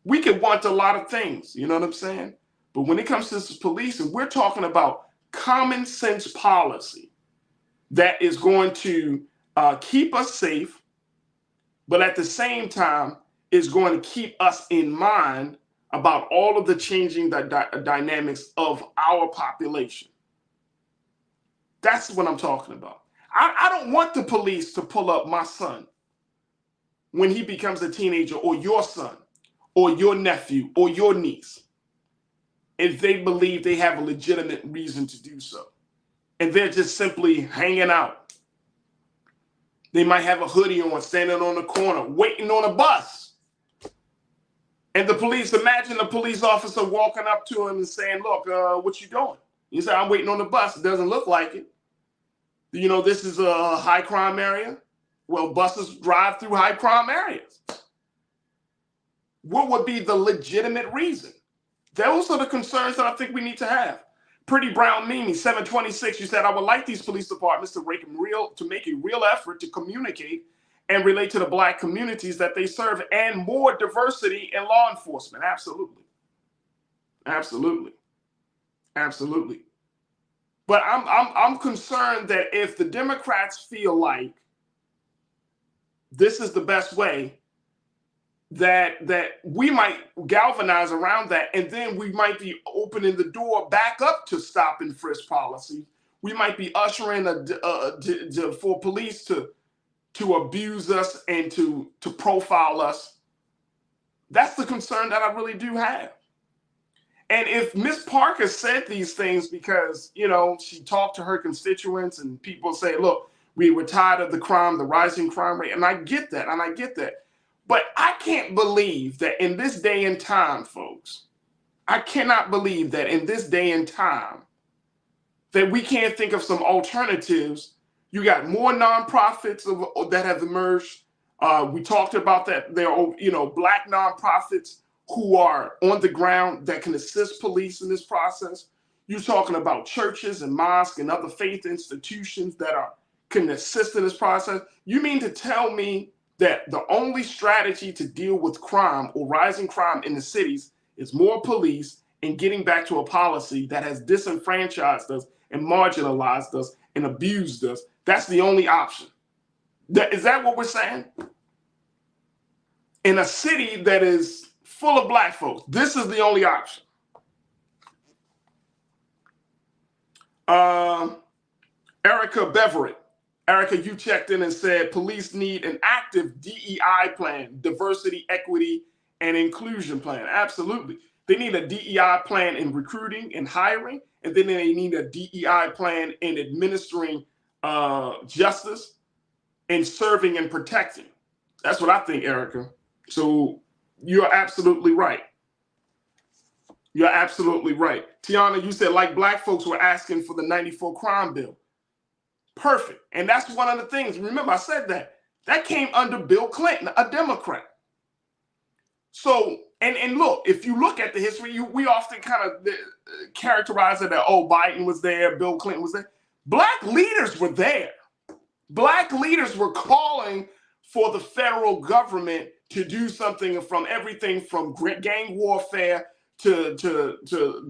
We could want a lot of things, you know what I'm saying? But when it comes to this police, and we're talking about common sense policy that is going to keep us safe, but at the same time is going to keep us in mind about all of the changing dynamics of our population. That's what I'm talking about. I don't want the police to pull up my son when he becomes a teenager, or your son, or your nephew, or your niece, if they believe they have a legitimate reason to do so. And they're just simply hanging out. They might have a hoodie on, standing on the corner, waiting on a bus. And the police, imagine a police officer walking up to him and saying, look, what you doing? He said, I'm waiting on the bus. It doesn't look like it. You know, this is a high crime area. Well, buses drive through high crime areas. What would be the legitimate reason? Those are the concerns that I think we need to have. Pretty Brown Mimi, 726, you said, I would like these police departments to make a real effort to communicate and relate to the Black communities that they serve, and more diversity in law enforcement. Absolutely. Absolutely. Absolutely. But I'm concerned that if the Democrats feel like this is the best way, that we might galvanize around that, and then we might be opening the door back up to stop and frisk policy. We might be ushering for police to abuse us and to profile us. That's the concern that I really do have. And if Ms. Parker said these things because, you know, she talked to her constituents and people say, look, we were tired of the crime, the rising crime rate, and I get that, But I can't believe that in this day and time, folks, I cannot believe that in this day and time that we can't think of some alternatives. You got more nonprofits that have emerged. We talked about that. There are, Black nonprofits who are on the ground that can assist police in this process. You're talking about churches and mosques and other faith institutions that can assist in this process. You mean to tell me that the only strategy to deal with crime or rising crime in the cities is more police and getting back to a policy that has disenfranchised us and marginalized us and abused us? That's the only option. Is that what we're saying? In a city that is full of black folks, this is the only option. Erica Beverett. Erica, you checked in and said police need an active DEI plan, diversity, equity, and inclusion plan. Absolutely. They need a DEI plan in recruiting and hiring, and then they need a DEI plan in administering justice and serving and protecting. That's what I think, Erica. So you're absolutely right. You're absolutely right. Tiana, you said like black folks were asking for the 94 crime bill. Perfect. And that's one of the things. Remember, I said that came under Bill Clinton, a Democrat. So, and look, if you look at the history, we often kind of characterize it that, oh, Biden was there, Bill Clinton was there. Black leaders were there. Black leaders were calling for the federal government to do something from everything from gang warfare to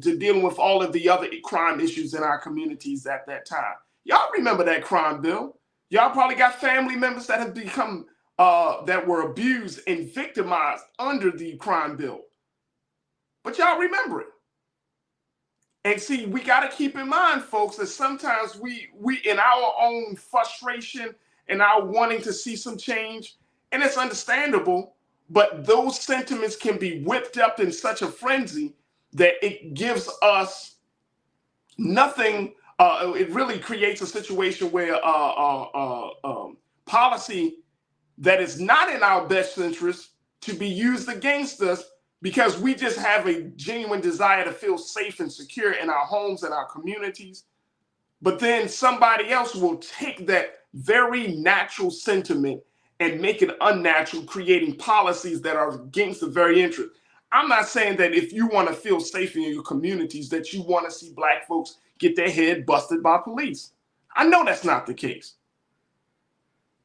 dealing with all of the other crime issues in our communities at that time. Y'all remember that crime bill. Y'all probably got family members that have become, that were abused and victimized under the crime bill. But y'all remember it. And see, we got to keep in mind, folks, that sometimes we in our own frustration and our wanting to see some change, and it's understandable, but those sentiments can be whipped up in such a frenzy that it gives us nothing. It really creates a situation where policy that is not in our best interest to be used against us because we just have a genuine desire to feel safe and secure in our homes and our communities. But then somebody else will take that very natural sentiment and make it unnatural, creating policies that are against the very interest. I'm not saying that if you want to feel safe in your communities that you want to see black folks get their head busted by police. I know that's not the case.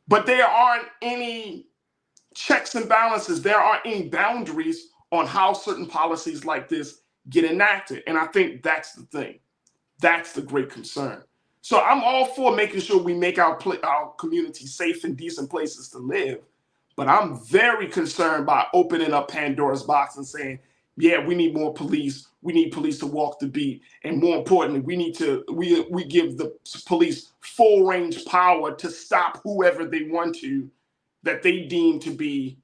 But there aren't any checks and balances. There aren't any boundaries on how certain policies like this get enacted. And I think that's the thing. That's the great concern. So I'm all for making sure we make our community safe and decent places to live. But I'm very concerned by opening up Pandora's box and saying, yeah, we need more police. We need police to walk the beat. And more importantly, we give the police full range power to stop whoever they want to, that they deem to be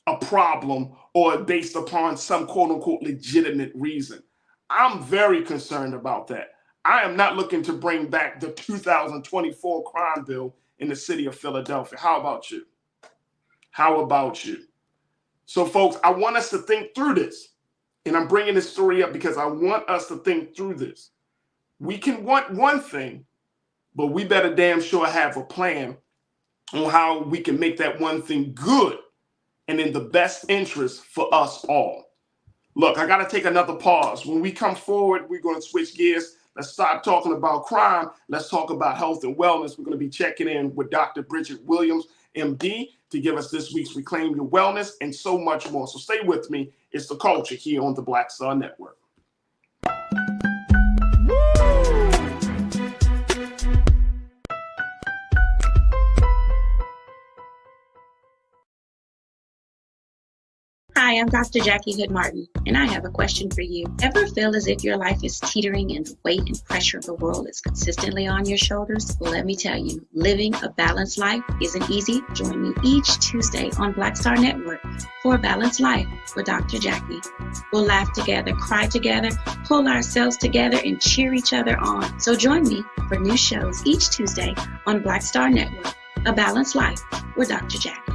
a problem or based upon some quote unquote legitimate reason. I'm very concerned about that. I am not looking to bring back the 2024 crime bill in the city of Philadelphia. How about you? How about you? So folks, I want us to think through this. And I'm bringing this story up because I want us to think through this. We can want one thing, but we better damn sure have a plan on how we can make that one thing good and in the best interest for us all. Look, I got to take another pause. When we come forward, we're going to switch gears. Let's stop talking about crime. Let's talk about health and wellness. We're going to be checking in with Dr. Bridget Williams, MD, to give us this week's Reclaim Your Wellness and so much more. So stay with me. It's The Culture here on the Black Star Network. Hi, I'm Dr. Jackie Hood Martin, and I have a question for you. Ever feel as if your life is teetering and the weight and pressure of the world is consistently on your shoulders? Well, let me tell you, living a balanced life isn't easy. Join me each Tuesday on Black Star Network for A Balanced Life with Dr. Jackie. We'll laugh together, cry together, pull ourselves together, and cheer each other on. So join me for new shows each Tuesday on Black Star Network, A Balanced Life with Dr. Jackie.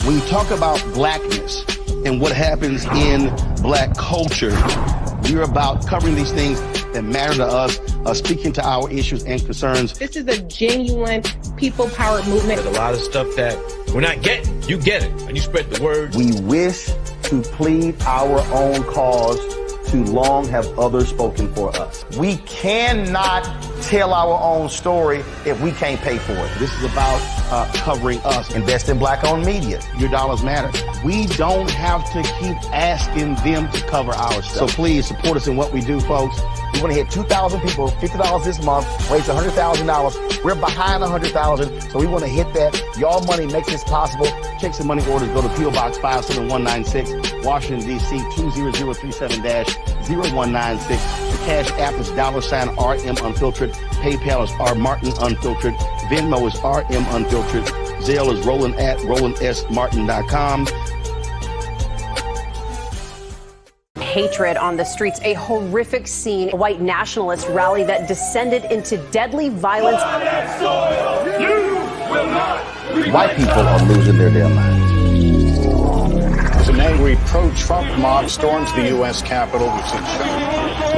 When you talk about blackness and what happens in black culture, We're about covering these things that matter to us, speaking to our issues and concerns. This is a genuine people-powered movement. There's a lot of stuff that we're not getting. You get it, and you spread the word. We wish to plead our own cause. Too long have others spoken for us. We cannot tell our own story if we can't pay for it. This is about covering us. Invest in black-owned media. Your dollars matter. We don't have to keep asking them to cover our stuff. So please support us in what we do, folks. We want to hit 2,000 people, $50 this month, raise $100,000. We're behind 100,000, so we want to hit that. Y'all money makes this possible. Check some money orders. Go to P.O. Box 57196, Washington, D.C. 20037-0196. The Cash App is $RM Unfiltered. PayPal is R Martin Unfiltered. Venmo is RM Unfiltered. Zelle is Roland@RolandSMartin.com. Hatred on the streets, a horrific scene, a white nationalist rally that descended into deadly violence. White people are losing their damn minds. As an angry pro-Trump mob storms the U.S. Capitol,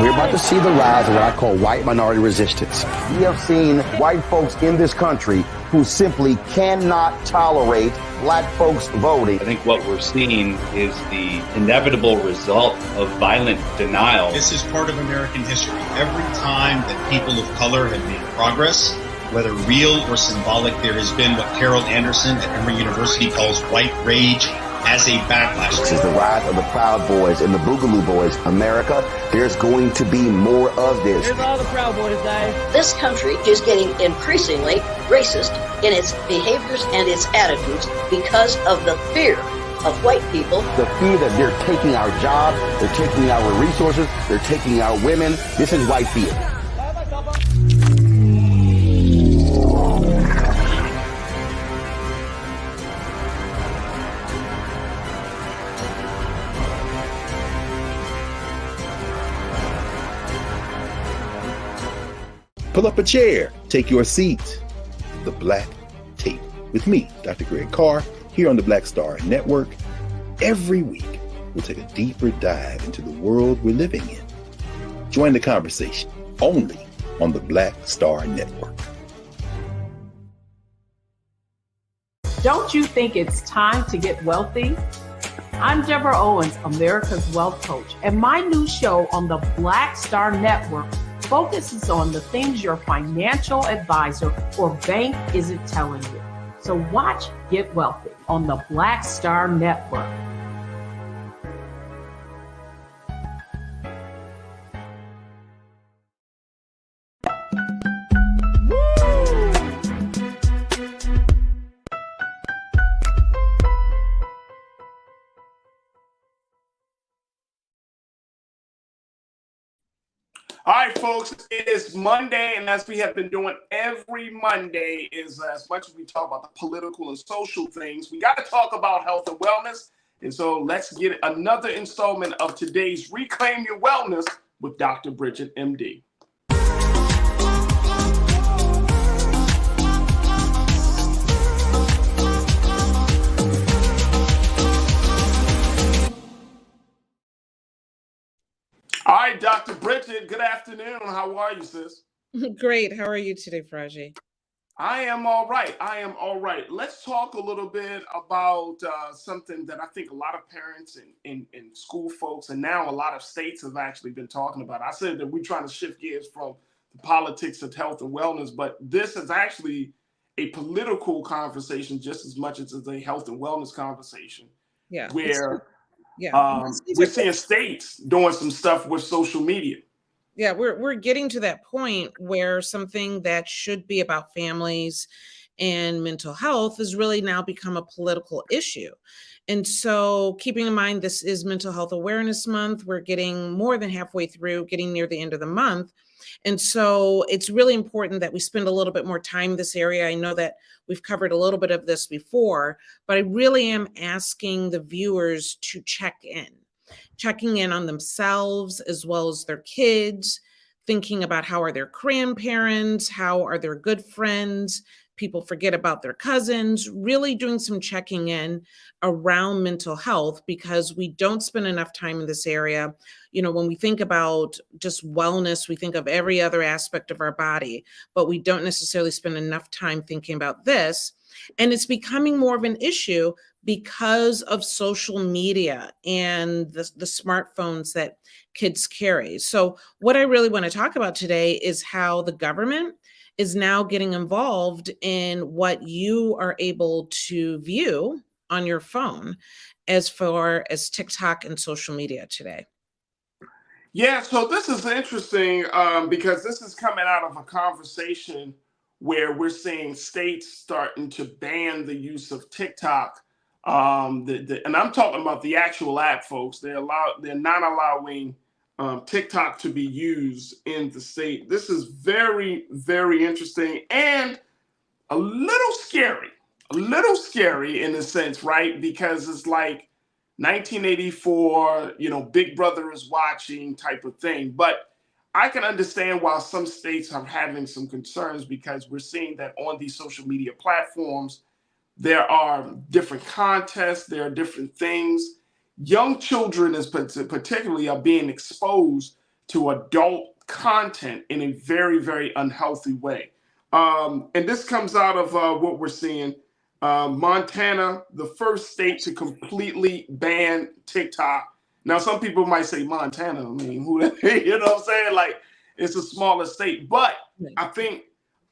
we're about to see the rise of what I call white minority resistance. We have seen white folks in this country who simply cannot tolerate black folks voting. I think what we're seeing is the inevitable result of violent denial. This is part of American history. Every time that people of color have made progress, whether real or symbolic, there has been what Carol Anderson at Emory University calls white rage as a backlash. This is the rise of the Proud Boys and the Boogaloo Boys. America, there's going to be more of this. Here's all the Proud Boys, guys. This country is getting increasingly racist in its behaviors and its attitudes because of the fear of white people. The fear that they're taking our jobs, they're taking our resources, they're taking our women. This is white fear. Pull up a chair, take your seat. The Black Tape with me, Dr. Greg Carr, here on the Black Star Network. Every week, we'll take a deeper dive into the world we're living in. Join the conversation only on the Black Star Network. Don't you think it's time to get wealthy? I'm Deborah Owens, America's Wealth Coach, and my new show on the Black Star Network focuses on the things your financial advisor or bank isn't telling you. So watch Get Wealthy on the Black Star Network. All right, folks, it is Monday, and as we have been doing every Monday, is as much as we talk about the political and social things, we got to talk about health and wellness. And so let's get another installment of today's Reclaim Your Wellness with Dr. Bridget, MD. All right, Dr. Bridget, good afternoon. How are you, sis? Great. How are you today, Farajii? I am all right. Let's talk a little bit about something that I think a lot of parents and school folks, and now a lot of states have actually been talking about. I said that we're trying to shift gears from the politics of health and wellness, but this is actually a political conversation just as much as it's a health and wellness conversation. Yeah. Where we're seeing states doing some stuff with social media. Yeah, we're getting to that point where something that should be about families and mental health has really now become a political issue. And so keeping in mind, this is Mental Health Awareness Month. We're getting more than halfway through, getting near the end of the month. And so it's really important that we spend a little bit more time in this area. I know that we've covered a little bit of this before, but I really am asking the viewers to checking in on themselves as well as their kids, thinking about how are their grandparents, how are their good friends, people forget about their cousins, really doing some checking in around mental health, because we don't spend enough time in this area. When we think about just wellness, we think of every other aspect of our body, but we don't necessarily spend enough time thinking about this. And it's becoming more of an issue because of social media and the smartphones that kids carry. So what I really want to talk about today is how the government is now getting involved in what you are able to view on your phone as far as TikTok and social media today. Yeah, so this is interesting because this is coming out of a conversation where we're seeing states starting to ban the use of TikTok. And I'm talking about the actual app, folks. They're not allowing TikTok to be used in the state. This is very, very interesting and a little scary in a sense, right? Because it's like 1984, Big Brother is watching type of thing. But I can understand why some states are having some concerns, because we're seeing that on these social media platforms, there are different contests, there are different things. Young children particularly are being exposed to adult content in a very, very unhealthy way. And this comes out of what we're seeing. Montana, the first state to completely ban TikTok. Now, some people might say Montana, I mean, who, you know what I'm saying? Like, it's a smaller state. But I think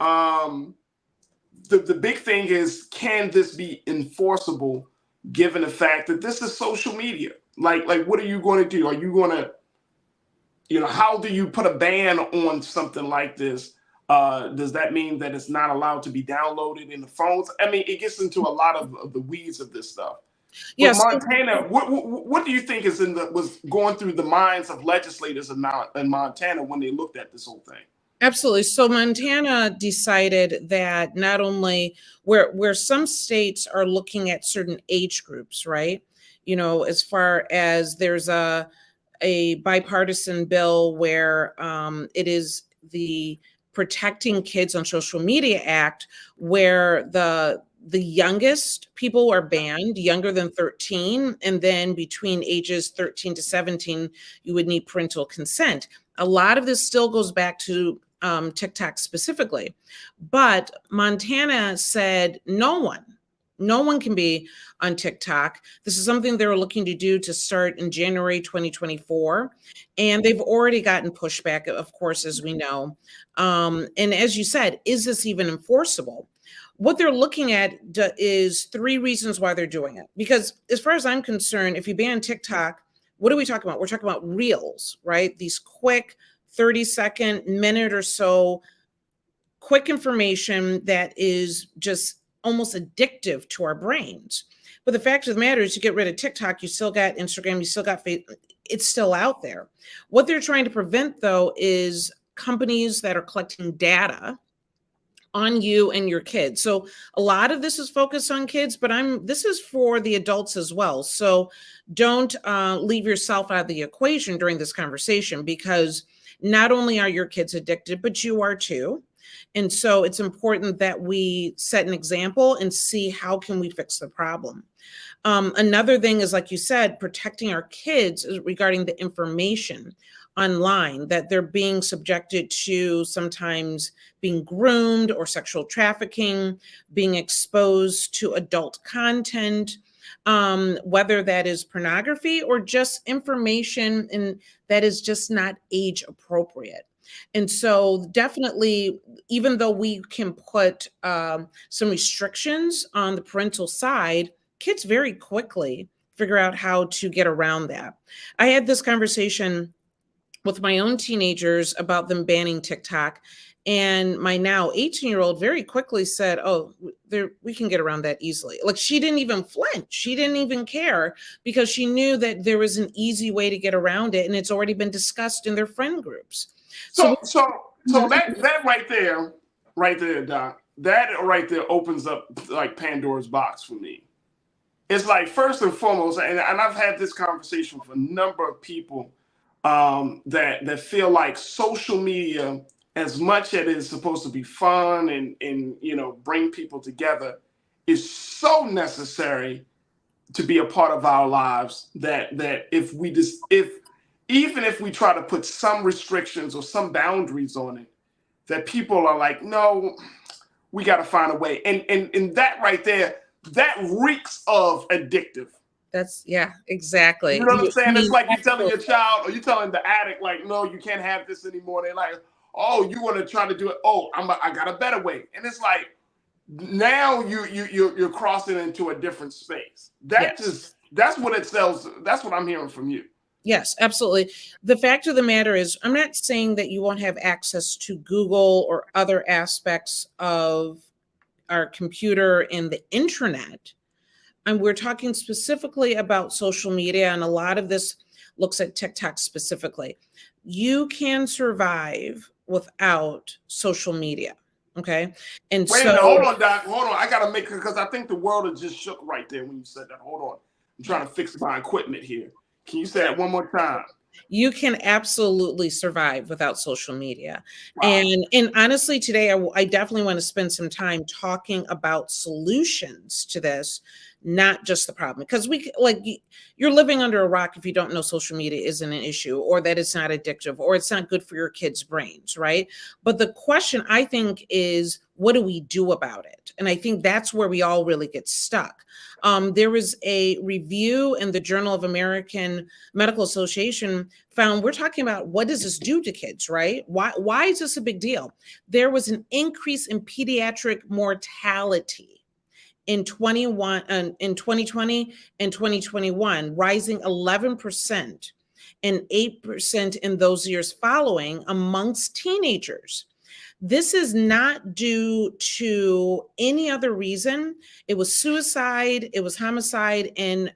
the big thing is, can this be enforceable given the fact that this is social media? Like what are you going to do? Are you going to, how do you put a ban on something like this? Does that mean that it's not allowed to be downloaded in the phones? I mean, it gets into a lot of the weeds of this stuff. Yes. But Montana, what do you think was going through the minds of legislators in Montana when they looked at this whole thing? Absolutely. So Montana decided that not only where some states are looking at certain age groups, right? As far as there's a bipartisan bill where it is the Protecting Kids on Social Media Act, where the youngest people are banned, younger than 13, and then between ages 13 to 17, you would need parental consent. A lot of this still goes back to TikTok specifically, but Montana said no one can be on TikTok. This is something they were looking to do to start in January 2024, and they've already gotten pushback, of course, as we know. And as you said, is this even enforceable? What they're looking at is three reasons why they're doing it. Because as far as I'm concerned, if you ban TikTok, what are we talking about? We're talking about reels, right? These quick 30-second, minute or so, quick information that is just almost addictive to our brains. But the fact of the matter is, you get rid of TikTok, you still got Instagram, you still got Facebook, it's still out there. What they're trying to prevent, though, is companies that are collecting data on you and your kids. So a lot of this is focused on kids, but this is for the adults as well. So don't leave yourself out of the equation during this conversation, because not only are your kids addicted, but you are too. And so it's important that we set an example and see how can we fix the problem. Another thing is, like you said, protecting our kids regarding the information online that they're being subjected to, sometimes being groomed or sexual trafficking, being exposed to adult content, whether that is pornography or just information and that is just not age appropriate. And so definitely, even though we can put some restrictions on the parental side, kids very quickly figure out how to get around that. I had this conversation with my own teenagers about them banning TikTok. And my now 18-year-old very quickly said, oh, we can get around that easily. Like, she didn't even flinch. She didn't even care, because she knew that there was an easy way to get around it. And it's already been discussed in their friend groups. So that right there, Doc, that right there opens up like Pandora's box for me. It's like, first and foremost, and I've had this conversation with a number of people that feel like social media as much as it is supposed to be fun and bring people together, is so necessary to be a part of our lives that even if we try to put some restrictions or some boundaries on it, that people are like, no, we got to find a way. And that right there, that reeks of addictive. Exactly. You know what I'm saying? It's like you're telling your child or you're telling the addict, like, no, you can't have this anymore. They're like, oh, you want to try to do it? Oh, I got a better way. And it's like, now you're crossing into a different space. That's what it sells. That's what I'm hearing from you. Yes, absolutely. The fact of the matter is, I'm not saying that you won't have access to Google or other aspects of our computer and the internet. And we're talking specifically about social media, and a lot of this looks at TikTok specifically. You can survive without social media. Okay. And wait a minute, hold on, Doc. Hold on. I gotta make it because I think the world has just shook right there when you said that. Hold on. I'm trying to fix my equipment here. Can you say that one more time? You can absolutely survive without social media. Wow. And honestly, today, I definitely want to spend some time talking about solutions to this, not just the problem. Because you're living under a rock if you don't know social media isn't an issue, or that it's not addictive, or it's not good for your kids' brains, right? But the question, I think, is what do we do about it? And I think that's where we all really get stuck. There was a review in the Journal of American Medical Association found we're talking about what does this do to kids, right? Why is this a big deal? There was an increase in pediatric mortality in 2020 and 2021, rising 11% and 8% in those years following amongst teenagers. This is not due to any other reason. It was suicide, it was homicide, and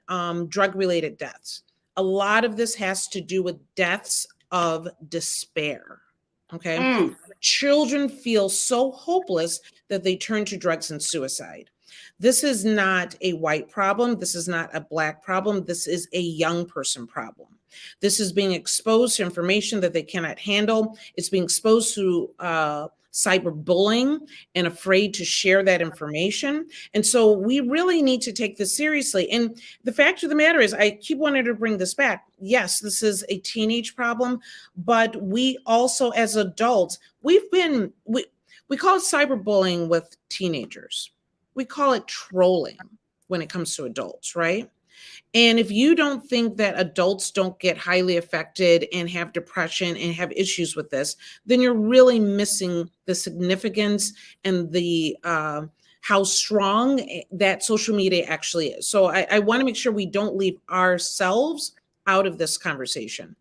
drug-related deaths. A lot of this has to do with deaths of despair, okay? Children feel so hopeless that they turn to drugs and suicide. This is not a white problem. This is not a Black problem. This is a young person problem. This is being exposed to information that they cannot handle. It's being exposed to cyberbullying and afraid to share that information. And so we really need to take this seriously. And the fact of the matter is, I keep wanting to bring this back. Yes, this is a teenage problem, but we also, as adults, we call it cyberbullying with teenagers. We call it trolling when it comes to adults, right? And if you don't think that adults don't get highly affected and have depression and have issues with this, then you're really missing the significance and the how strong that social media actually is. So I want to make sure we don't leave ourselves out of this conversation.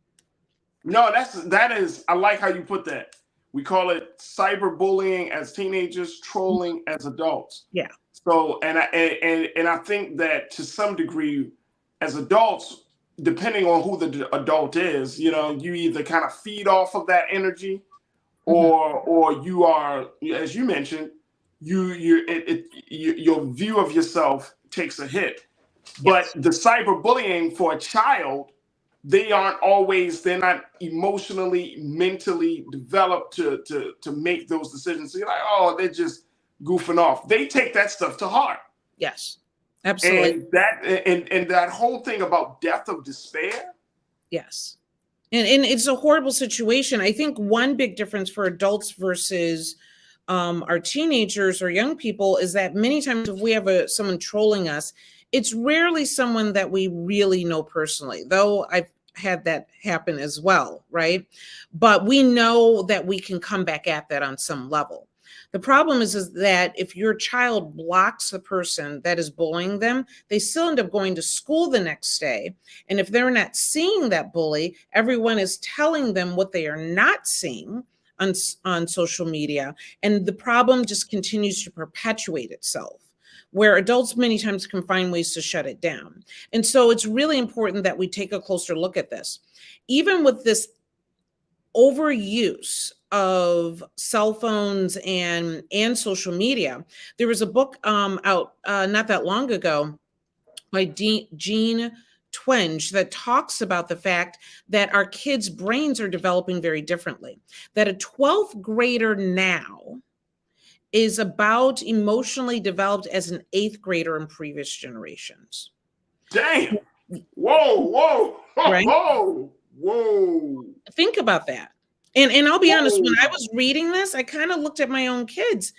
No, that is, I like how you put that. We call it cyberbullying as teenagers, trolling as adults. Yeah. So, and I think that to some degree, as adults, depending on who the adult is, you either kind of feed off of that energy, or you are, as you mentioned, your view of yourself takes a hit. But the cyberbullying for a child, they're not emotionally, mentally developed to make those decisions. So you're like, oh, they're just goofing off. They take that stuff to heart. Yes. Absolutely. And that whole thing about death of despair. Yes. And it's a horrible situation. I think one big difference for adults versus our teenagers or young people is that many times if we have someone trolling us, it's rarely someone that we really know personally, though I've had that happen as well, right? But we know that we can come back at that on some level. The problem is that if your child blocks the person that is bullying them, they still end up going to school the next day. And if they're not seeing that bully, everyone is telling them what they are not seeing on social media. And the problem just continues to perpetuate itself, where adults many times can find ways to shut it down. And so it's really important that we take a closer look at this. Even with this overuse of cell phones and social media, there was a book out not that long ago by Jean twinge that talks about the fact that our kids' brains are developing very differently. That a 12th grader now is about emotionally developed as an 8th grader in previous generations. Damn. Whoa. Right? Whoa. Think about that. And I'll be honest, when I was reading this, I kind of looked at my own kids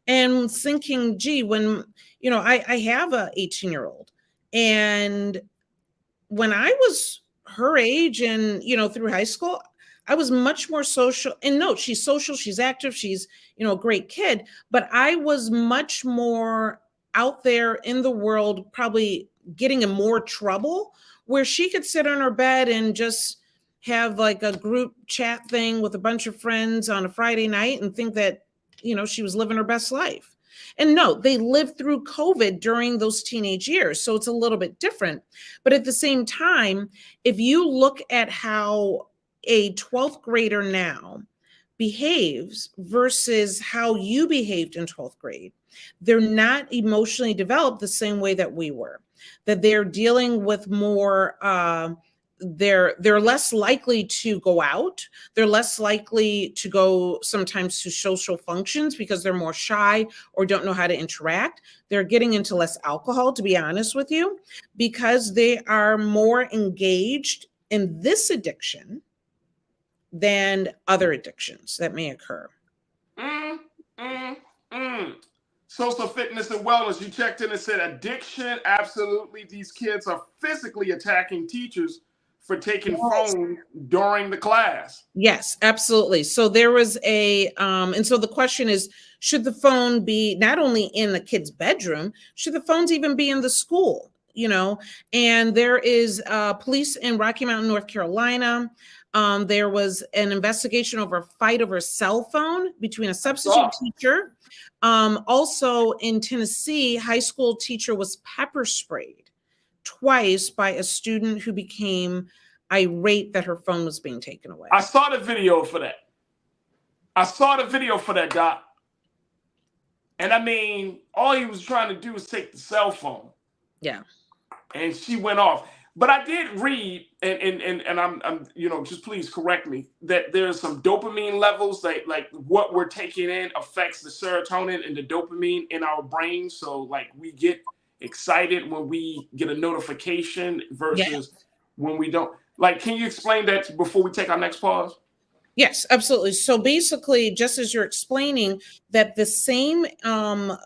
and thinking, gee, when, I have a 18-year-old, and when I was her age and, through high school, I was much more social. And no, she's social, she's active, she's, a great kid, but I was much more out there in the world, probably getting in more trouble, where she could sit on her bed and just have like a group chat thing with a bunch of friends on a Friday night and think that, she was living her best life. And no, they lived through COVID during those teenage years. So it's a little bit different. But at the same time, if you look at how a 12th grader now behaves versus how you behaved in 12th grade, they're not emotionally developed the same way that we were, that they're dealing with more, they're less likely to go out. They're less likely to go sometimes to social functions because they're more shy or don't know how to interact. They're getting into less alcohol, to be honest with you, because they are more engaged in this addiction than other addictions that may occur. Social fitness and wellness. You checked in and said addiction. Absolutely. These kids are physically attacking teachers for taking phones during the class. Yes, absolutely. So there was and so the question is, should the phone be not only in the kid's bedroom, should the phones even be in the school? And there is police in Rocky Mountain, North Carolina. There was an investigation over a fight over a cell phone between a substitute teacher. Also in Tennessee, high school teacher was pepper sprayed twice by a student who became irate that her phone was being taken away. I saw the video for that. Doc. And I mean, all he was trying to do was take the cell phone. Yeah. And she went off. But I did read, and I'm just please correct me, that there's some dopamine levels, like what we're taking in affects the serotonin and the dopamine in our brain. So like we get excited when we get a notification versus when we don't. Like, can you explain that before we take our next pause? Yes, absolutely. So basically, just as you're explaining that the same hormonal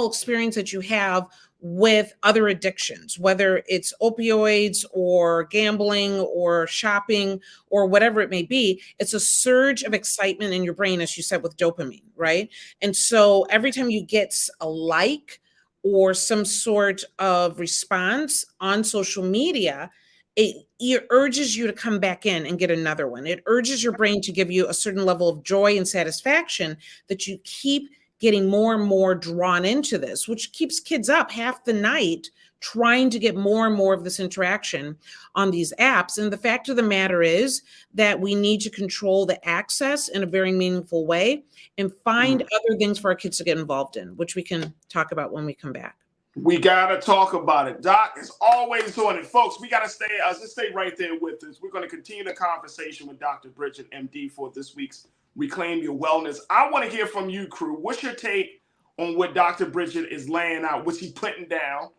experience that you have with other addictions, whether it's opioids or gambling or shopping or whatever it may be, it's a surge of excitement in your brain, as you said, with dopamine, right? And so every time you get a like or some sort of response on social media, it urges you to come back in and get another one. It urges your brain to give you a certain level of joy and satisfaction that you keep getting more and more drawn into this, which keeps kids up half the night trying to get more and more of this interaction on these apps. And the fact of the matter is that we need to control the access in a very meaningful way and find other things for our kids to get involved in, which we can talk about when we come back. We got to talk about it. Doc is always on it. Folks, we got to stay right there with us. We're going to continue the conversation with Dr. Bridget, MD, for this week's Reclaim Your Wellness. I want to hear from you, crew. What's your take on what Dr. Bridget is laying out? What's he putting down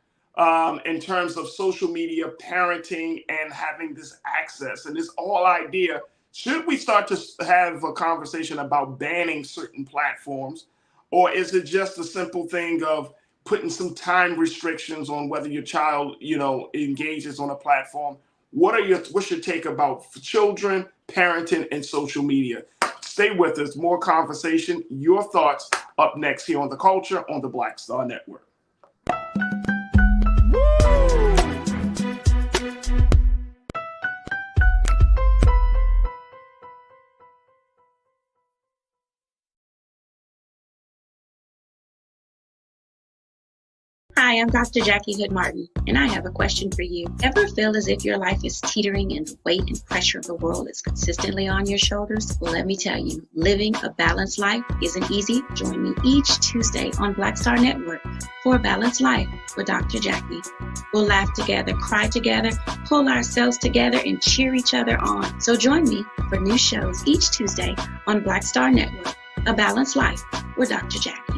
in terms of social media, parenting, and having this access? And this whole idea, should we start to have a conversation about banning certain platforms? Or is it just a simple thing of putting some time restrictions on whether your child, engages on a platform? What's your take about children, parenting, and social media? Stay with us. More conversation. Your thoughts up next here on The Culture on the Black Star Network. Hi, Hi, I'm Dr. Jackie Hood Martin, and I have a question for you. Ever feel as if your life is teetering and the weight and pressure of the world is consistently on your shoulders? Well, let me tell you, living a balanced life isn't easy. Join me each Tuesday on Black Star Network for A Balanced Life with Dr. Jackie. We'll laugh together, cry together, pull ourselves together, and cheer each other on. So join me for new shows each Tuesday on Black Star Network, A Balanced Life with Dr. Jackie.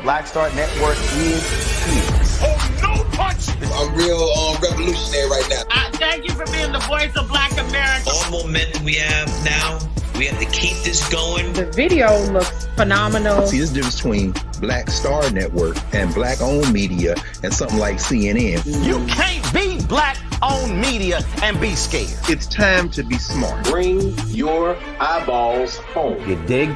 Black Star Network is here. Oh, no punch! I'm real revolutionary right now. Thank you for being the voice of Black America. All momentum we have now, we have to keep this going. The video looks phenomenal. See, there's a difference between Black Star Network and black-owned media and something like CNN. You can't be black-owned media and be scared. It's time to be smart. Bring your eyeballs home. You dig?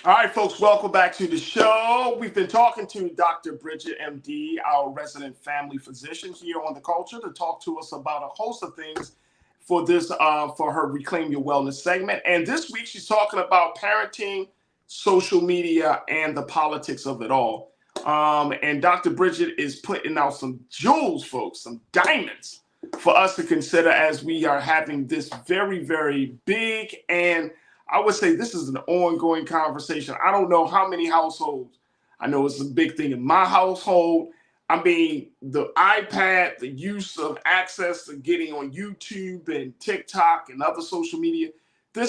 All right, folks, welcome back to the show. We've been talking to Dr. Bridget, MD, our resident family physician here on The Culture, to talk to us about a host of things for this, for her Reclaim Your Wellness segment. And this week, she's talking about parenting, social media, and the politics of it all. And Dr. Bridget is putting out some jewels, folks, some diamonds for us to consider as we are having this very, very big, and I would say this is an ongoing conversation. I don't know how many households. I know it's a big thing in my household. I mean, the iPad, the use of access to getting on YouTube and TikTok and other social media. I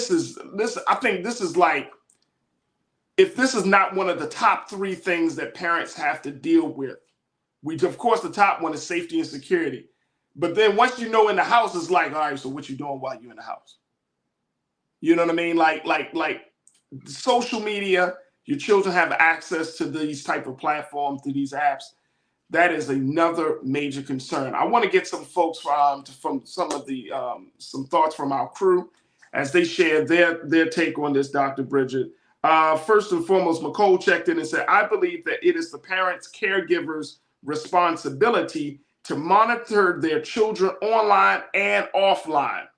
think this is like, if this is not one of the top 3 things that parents have to deal with, which of course the top one is safety and security. But then once you know in the house, it's like, all right, so what you doing while you're in the house? You know what I mean? Like social media, your children have access to these type of platforms, to these apps. That is another major concern. I want to get some folks from some of the some thoughts from our crew as they share their take on this, Dr. Bridget. First and foremost, McCole checked in and said, I believe that it is the parents' caregivers' responsibility to monitor their children online and offline.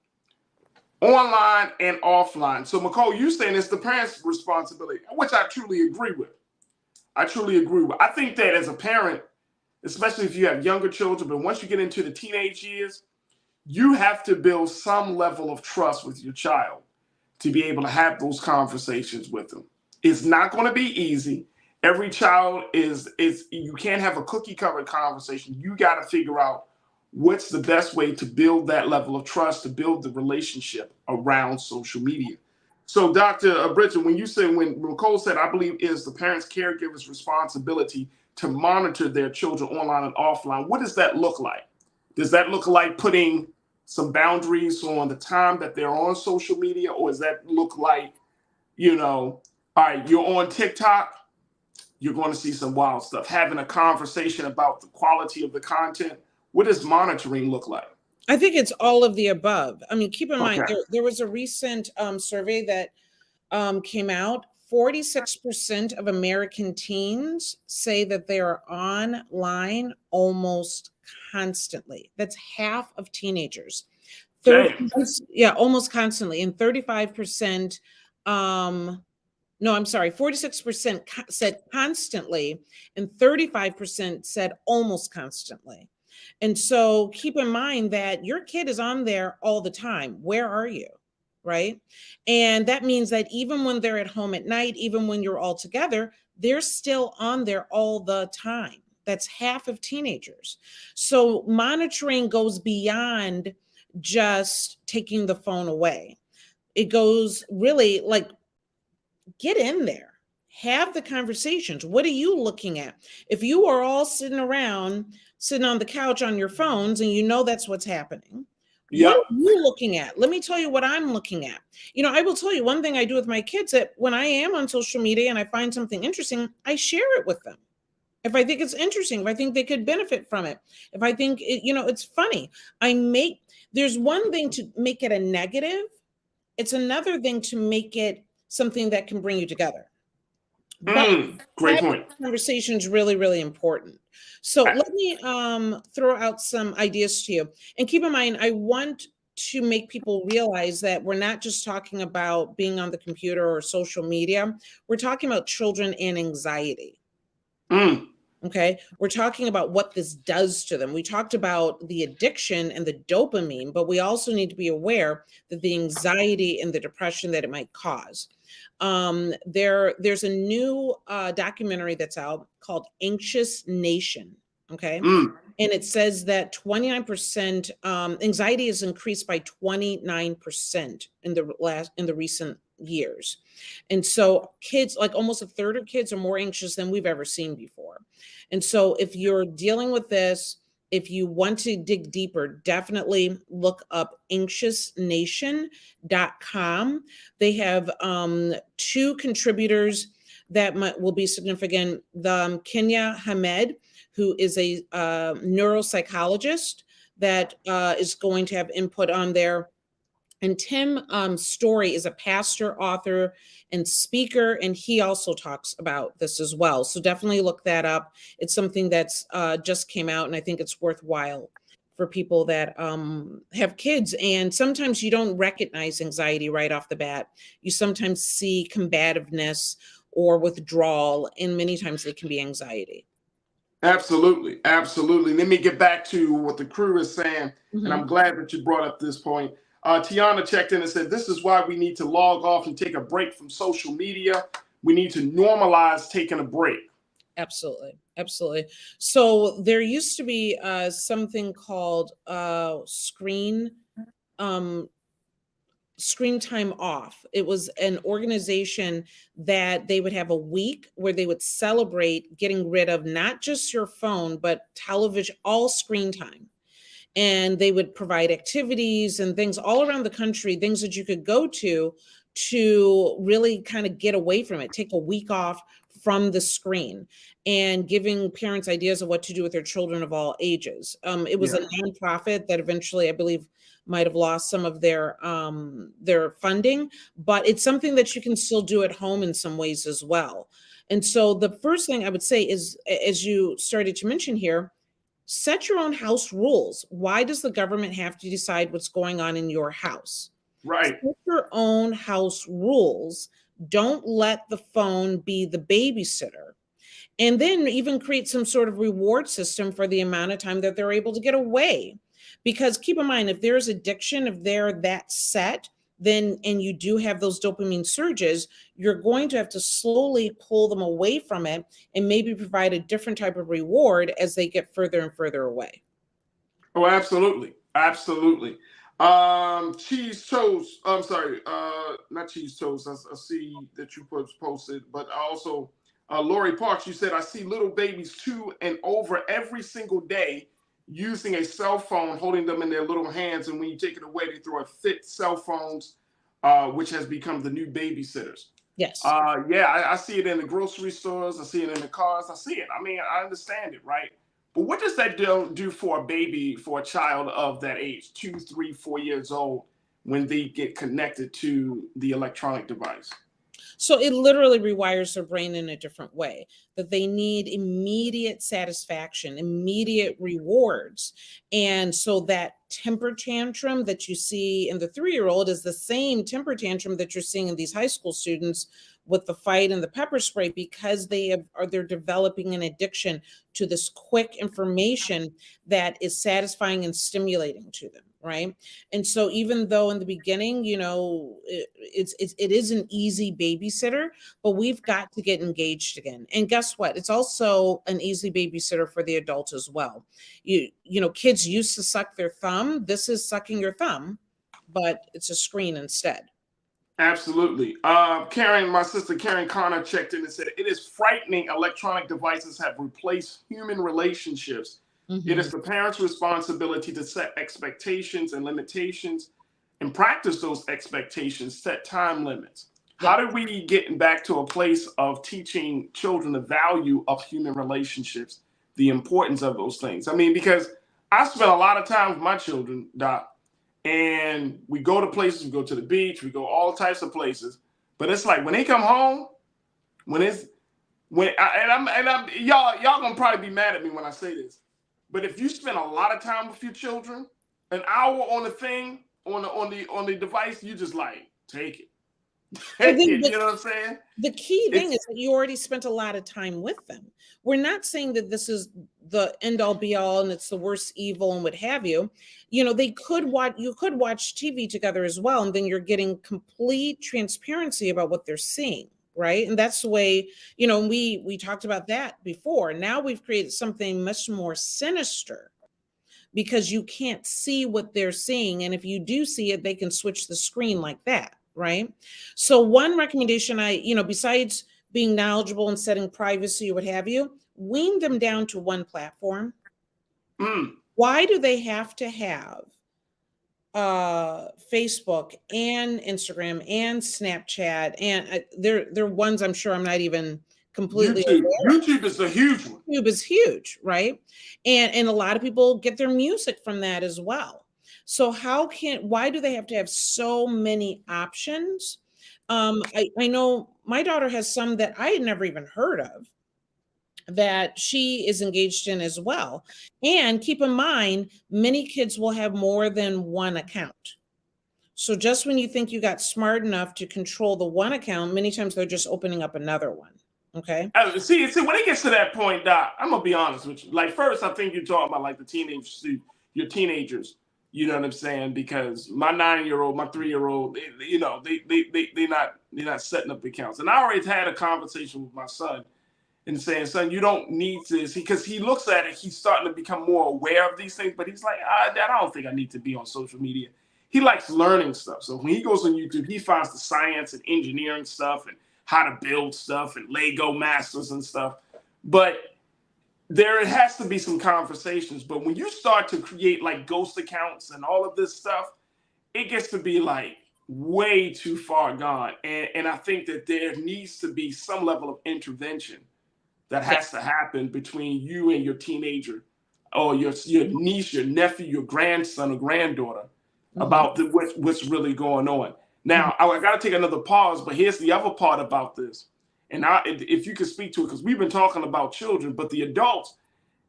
Online and offline. So, McCole, you saying it's the parents' responsibility, which I truly agree with. I think that as a parent, especially if you have younger children, but once you get into the teenage years, you have to build some level of trust with your child to be able to have those conversations with them. It's not going to be easy. Every child you can't have a cookie cutter conversation. You got to figure out what's the best way to build that level of trust, to build the relationship around social media. So, Dr. Bridget, when Nicole said, I believe it is the parents' caregivers' responsibility to monitor their children online and offline, what does that look like? Does that look like putting some boundaries on the time that they're on social media? Or does that look like, all right, you're on TikTok, you're going to see some wild stuff, having a conversation about the quality of the content? What does monitoring look like? I think it's all of the above. I mean, keep in mind, there was a recent survey that came out. 46% of American teens say that they are online almost constantly. That's half of teenagers. Almost constantly. And 35%, 46% said constantly, and 35% said almost constantly. And so keep in mind that your kid is on there all the time. Where are you? Right? And that means that even when they're at home at night, even when you're all together, they're still on there all the time. That's half of teenagers. So monitoring goes beyond just taking the phone away. It goes really like, get in there. Have the conversations. What are you looking at? If you are all sitting on the couch on your phones and you know that's what's happening, what are you looking at? Let me tell you what I'm looking at. I will tell you one thing I do with my kids, that when I am on social media and I find something interesting, I share it with them. If I think it's interesting, if I think they could benefit from it, if I think, it's funny. There's one thing to make it a negative it's another thing to make it something that can bring you together. But great point. Conversation is really, really important. So let me throw out some ideas to you. And keep in mind, I want to make people realize that we're not just talking about being on the computer or social media. We're talking about children and anxiety. Okay. We're talking about what this does to them. We talked about the addiction and the dopamine, but we also need to be aware that the anxiety and the depression that it might cause. There's a new documentary that's out called Anxious Nation. Okay. And it says that 29% anxiety is increased by 29% in the recent years. And so kids, like almost a third of kids, are more anxious than we've ever seen before. And so if you're dealing with this, if you want to dig deeper, definitely look up anxiousnation.com. They have 2 contributors that will be significant. The Kenya Hamed, who is a neuropsychologist that is going to have input on there. And Tim Story is a pastor, author, and speaker, and he also talks about this as well. So definitely look that up. It's something that's just came out, and I think it's worthwhile for people that have kids. And sometimes you don't recognize anxiety right off the bat. You sometimes see combativeness or withdrawal, and many times it can be anxiety. Absolutely. Absolutely. Let me get back to what the crew is saying, and I'm glad that you brought up this point. Tiana checked in and said, this is why we need to log off and take a break from social media. We need to normalize taking a break. Absolutely. Absolutely. So there used to be something called screen time off. It was an organization that they would have a week where they would celebrate getting rid of not just your phone, but television, all screen time. And they would provide activities and things all around the country, things that you could go to really kind of get away from it, take a week off from the screen, and giving parents ideas of what to do with their children of all ages. It was a nonprofit that eventually, I believe, might have lost some of their funding, but it's something that you can still do at home in some ways as well. And so the first thing I would say is, as you started to mention here, set your own house rules. Why does the government have to decide what's going on in your house? Right. Set your own house rules. Don't let the phone be the babysitter. And then even create some sort of reward system for the amount of time that they're able to get away. Because keep in mind, if there's addiction, if they're that set, then, and you do have those dopamine surges, you're going to have to slowly pull them away from it and maybe provide a different type of reward as they get further and further away. Oh, absolutely. Absolutely. Cheese toast. I'm sorry. Not cheese toast. I see that you posted, but also Lori Parks, you said, I see little babies 2 and over every single day using a cell phone, holding them in their little hands. And when you take it away, they throw a fit cell phones, which has become the new babysitters. Yes. I see it in the grocery stores. I see it in the cars. I see it. I mean, I understand it, right? But what does that do for a baby, for a child of that age, 2, 3, 4 years old, when they get connected to the electronic device? So it literally rewires their brain in a different way, that they need immediate satisfaction, immediate rewards. And so that temper tantrum that you see in the 3-year-old is the same temper tantrum that you're seeing in these high school students with the fight and the pepper spray, because they're developing an addiction to this quick information that is satisfying and stimulating to them. Right. And so even though in the beginning, you know, it is an easy babysitter, but we've got to get engaged again. And guess what? It's also an easy babysitter for the adult as well. You know, kids used to suck their thumb. This is sucking your thumb, but it's a screen instead. Absolutely. Karen, my sister Karen Connor checked in and said, it is frightening electronic devices have replaced human relationships. It is the parent's responsibility to set expectations and limitations and practice those expectations, set time limits. How do we get back to a place of teaching children the value of human relationships, the importance of those things? I mean, because I spent a lot of time with my children, Doc, and we go to places, we go to the beach, we go all types of places. But it's like when they come home, y'all gonna probably be mad at me when I say this, but if you spend a lot of time with your children, an hour on the thing, on the device, you just like take it. You know what I'm saying? The key thing is that you already spent a lot of time with them. We're not saying that this is the end all be all and it's the worst evil and what have you. You know, you could watch TV together as well, and then you're getting complete transparency about what they're seeing, right? And that's the way, you know, we talked about that before. Now we've created something much more sinister because you can't see what they're seeing, and if you do see it, they can switch the screen like that. Right. So one recommendation besides being knowledgeable and setting privacy or what have you, wean them down to one platform. Why do they have to have Facebook and Instagram and Snapchat? And they're ones I'm sure I'm not even completely YouTube is a huge one. YouTube is huge, right? And a lot of people get their music from that as well. So why do they have to have so many options? I know my daughter has some that I had never even heard of that she is engaged in as well. And keep in mind, many kids will have more than one account. So just when you think you got smart enough to control the one account, many times they're just opening up another one. Okay. See, when it gets to that point, Doc, I'm gonna be honest with you. Like, first, I think you're talking about like your teenagers. You know what I'm saying? Because my 9-year-old, my 3-year-old, they're not setting up accounts. And I already had a conversation with my son and saying, son, you don't need to, because he looks at it, he's starting to become more aware of these things, but he's like, Dad, I don't think I need to be on social media. He likes learning stuff. So when he goes on YouTube, he finds the science and engineering stuff and how to build stuff and Lego masters and stuff. But there has to be some conversations, but when you start to create like ghost accounts and all of this stuff, it gets to be like way too far gone. And I think that there needs to be some level of intervention that has to happen between you and your teenager or your niece, your nephew, your grandson or granddaughter about what's really going on. Now, I got to take another pause, but here's the other part about this. And if you could speak to it, because we've been talking about children, but the adults,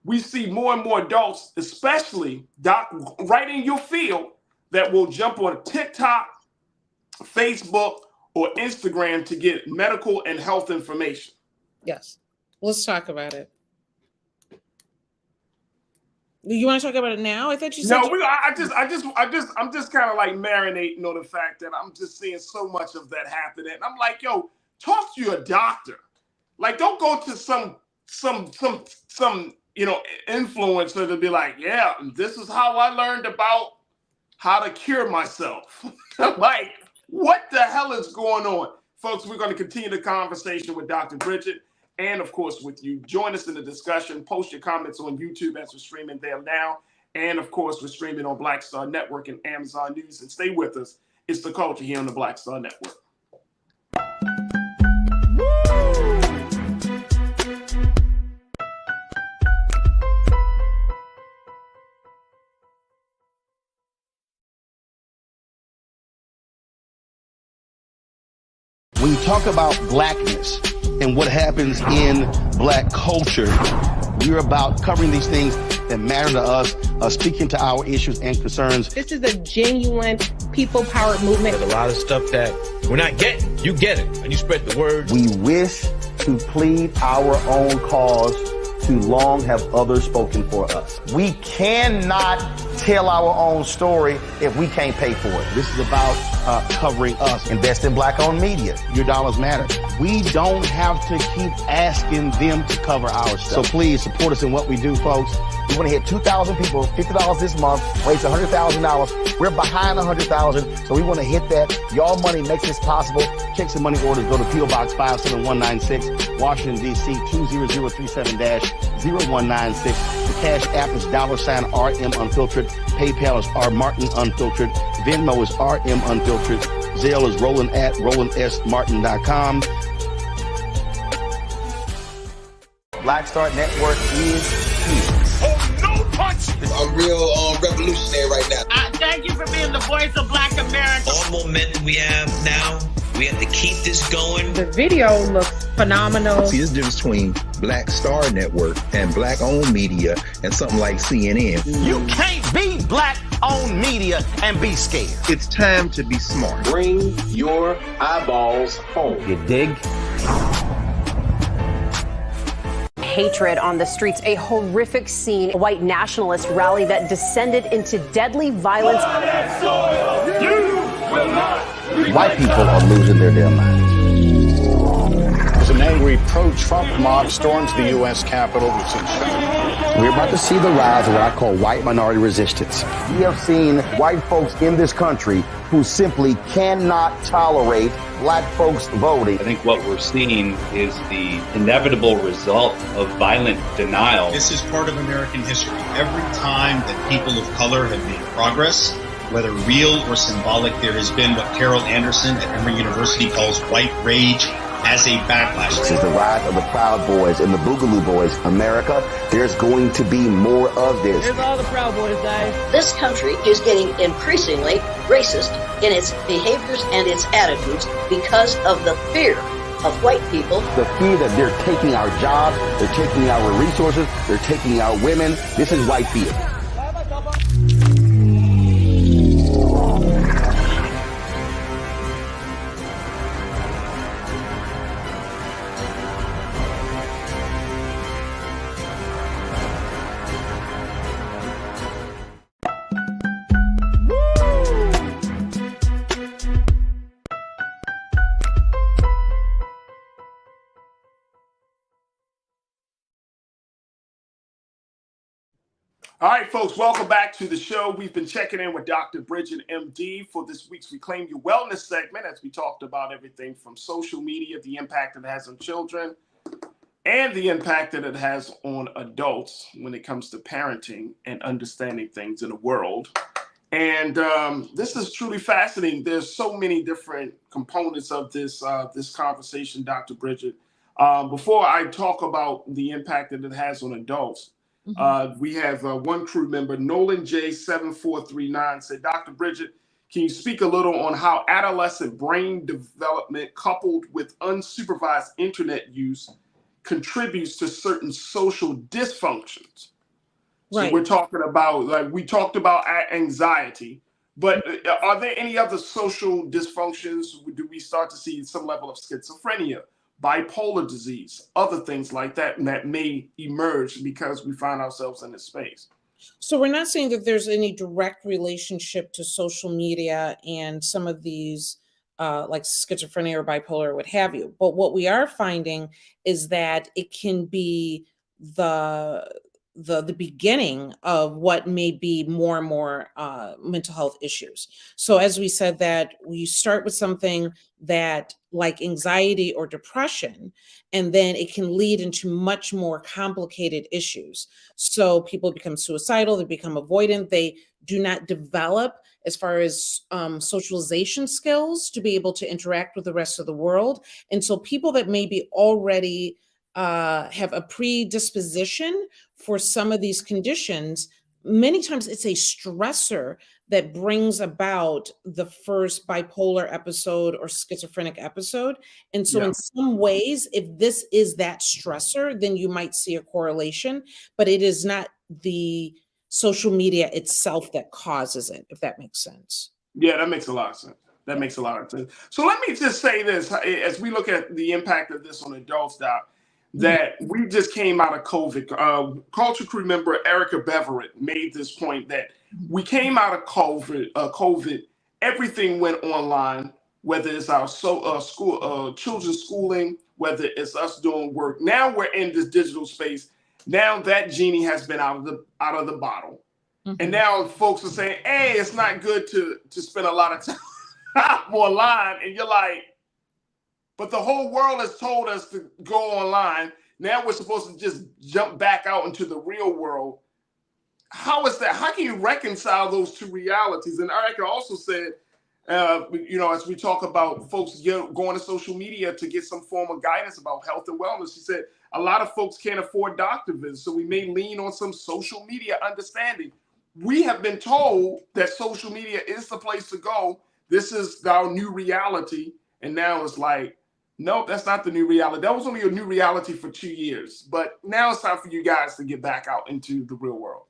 we see more and more adults, especially right in your field, that will jump on TikTok, Facebook, or Instagram to get medical and health information. Yes. Let's talk about it. You want to talk about it now? I thought you said. No, I'm just kind of like marinating on the fact that I'm just seeing so much of that happening. I'm like, yo, talk to your doctor. Like, don't go to some influencer to be like, yeah, this is how I learned about how to cure myself. Like, what the hell is going on? Folks, we're going to continue the conversation with Dr. Bridget and, of course, with you. Join us in the discussion. Post your comments on YouTube as we're streaming there now. And, of course, we're streaming on Black Star Network and Amazon News. And stay with us. It's The Culture here on the Black Star Network. When you talk about blackness and what happens in black culture, we're about covering these things that matter to us, speaking to our issues and concerns. This is a genuine people-powered movement. There's a lot of stuff that we're not getting. You get it, and you spread the word. We wish to plead our own cause. Too long have others spoken for us. We cannot tell our own story if we can't pay for it. This is about covering us. Invest in black-owned media. Your dollars matter. We don't have to keep asking them to cover our stuff. So please support us in what we do, folks. We want to hit 2,000 people, $50 this month, raise $100,000. We're behind 100,000, so we want to hit that. Your money makes this possible. Check some money orders. Go to P.O. Box 57196, Washington, D.C. 20037-0196. The Cash App is $RM Unfiltered. PayPal is R Martin Unfiltered. Venmo is RM Unfiltered. Zelle is Roland at RolandSMartin.com. Black Star Network is here. Oh, no punch! I'm real revolutionary right now. Thank you for being the voice of Black America. All momentum we have now, we have to keep this going. The video looks phenomenal. See, there's a difference between Black Star Network and Black-owned media and something like CNN. You can't be Black-owned media and be scared. It's time to be smart. Bring your eyeballs home. You dig? Hatred on the streets, a horrific scene, a white nationalist rally that descended into deadly violence. White people are losing their damn minds. As an angry pro-Trump mob storms the U.S. Capitol, We're about to see the rise of what I call white minority resistance. We have seen white folks in this country who simply cannot tolerate Black folks voting. I think what we're seeing is the inevitable result of violent denial. This is part of American history. Every time that people of color have made progress, whether real or symbolic, there has been what Carol Anderson at Emory University calls white rage as a backlash. This is the rise of the Proud Boys and the Boogaloo Boys. America, there's going to be more of this. Here's all the Proud Boys, guys. This country is getting increasingly racist in its behaviors and its attitudes because of the fear of white people. The fear that they're taking our jobs, they're taking our resources, they're taking our women. This is white fear. All right, folks, welcome back to the show. We've been checking in with Dr. Bridget, MD, for this week's Reclaim Your Wellness segment, as we talked about everything from social media, the impact it has on children, and the impact that it has on adults when it comes to parenting and understanding things in the world. And this is truly fascinating. There's so many different components of this conversation, Dr. Bridget. Before I talk about the impact that it has on adults, we have one crew member, Nolan J7439, said, Dr. Bridget, can you speak a little on how adolescent brain development coupled with unsupervised internet use contributes to certain social dysfunctions? Right. So we're talking about, like we talked about anxiety, but are there any other social dysfunctions? Do we start to see some level of schizophrenia, bipolar disease, other things like that may emerge because we find ourselves in this space? So we're not saying that there's any direct relationship to social media and some of these like schizophrenia or bipolar or what have you. But what we are finding is that it can be the beginning of what may be more and more mental health issues. So as we said, that we start with something that like anxiety or depression, and then it can lead into much more complicated issues. So people become suicidal, they become avoidant, they do not develop as far as socialization skills to be able to interact with the rest of the world. And so people that maybe already have a predisposition for some of these conditions, many times it's a stressor that brings about the first bipolar episode or schizophrenic episode. And so in some ways, if this is that stressor, then you might see a correlation, but it is not the social media itself that causes it, if that makes sense. Yeah, that makes a lot of sense. That makes a lot of sense. So let me just say this, as we look at the impact of this on adults, Doc, that we just came out of COVID. Culture crew member Erica Beverett made this point that we came out of COVID, everything went online, whether it's our children's schooling, whether it's us doing work. Now we're in this digital space. Now that genie has been out of the bottle. And now folks are saying, hey, it's not good to spend a lot of time online. And you're like, but the whole world has told us to go online. Now we're supposed to just jump back out into the real world. How is that? How can you reconcile those two realities? And Erica also said, as we talk about folks going to social media to get some form of guidance about health and wellness, she said a lot of folks can't afford doctor visits, so we may lean on some social media understanding. we have been told that social media is the place to go. This is our new reality. And now it's like, nope, that's not the new reality. That was only a new reality for 2 years. But now it's time for you guys to get back out into the real world.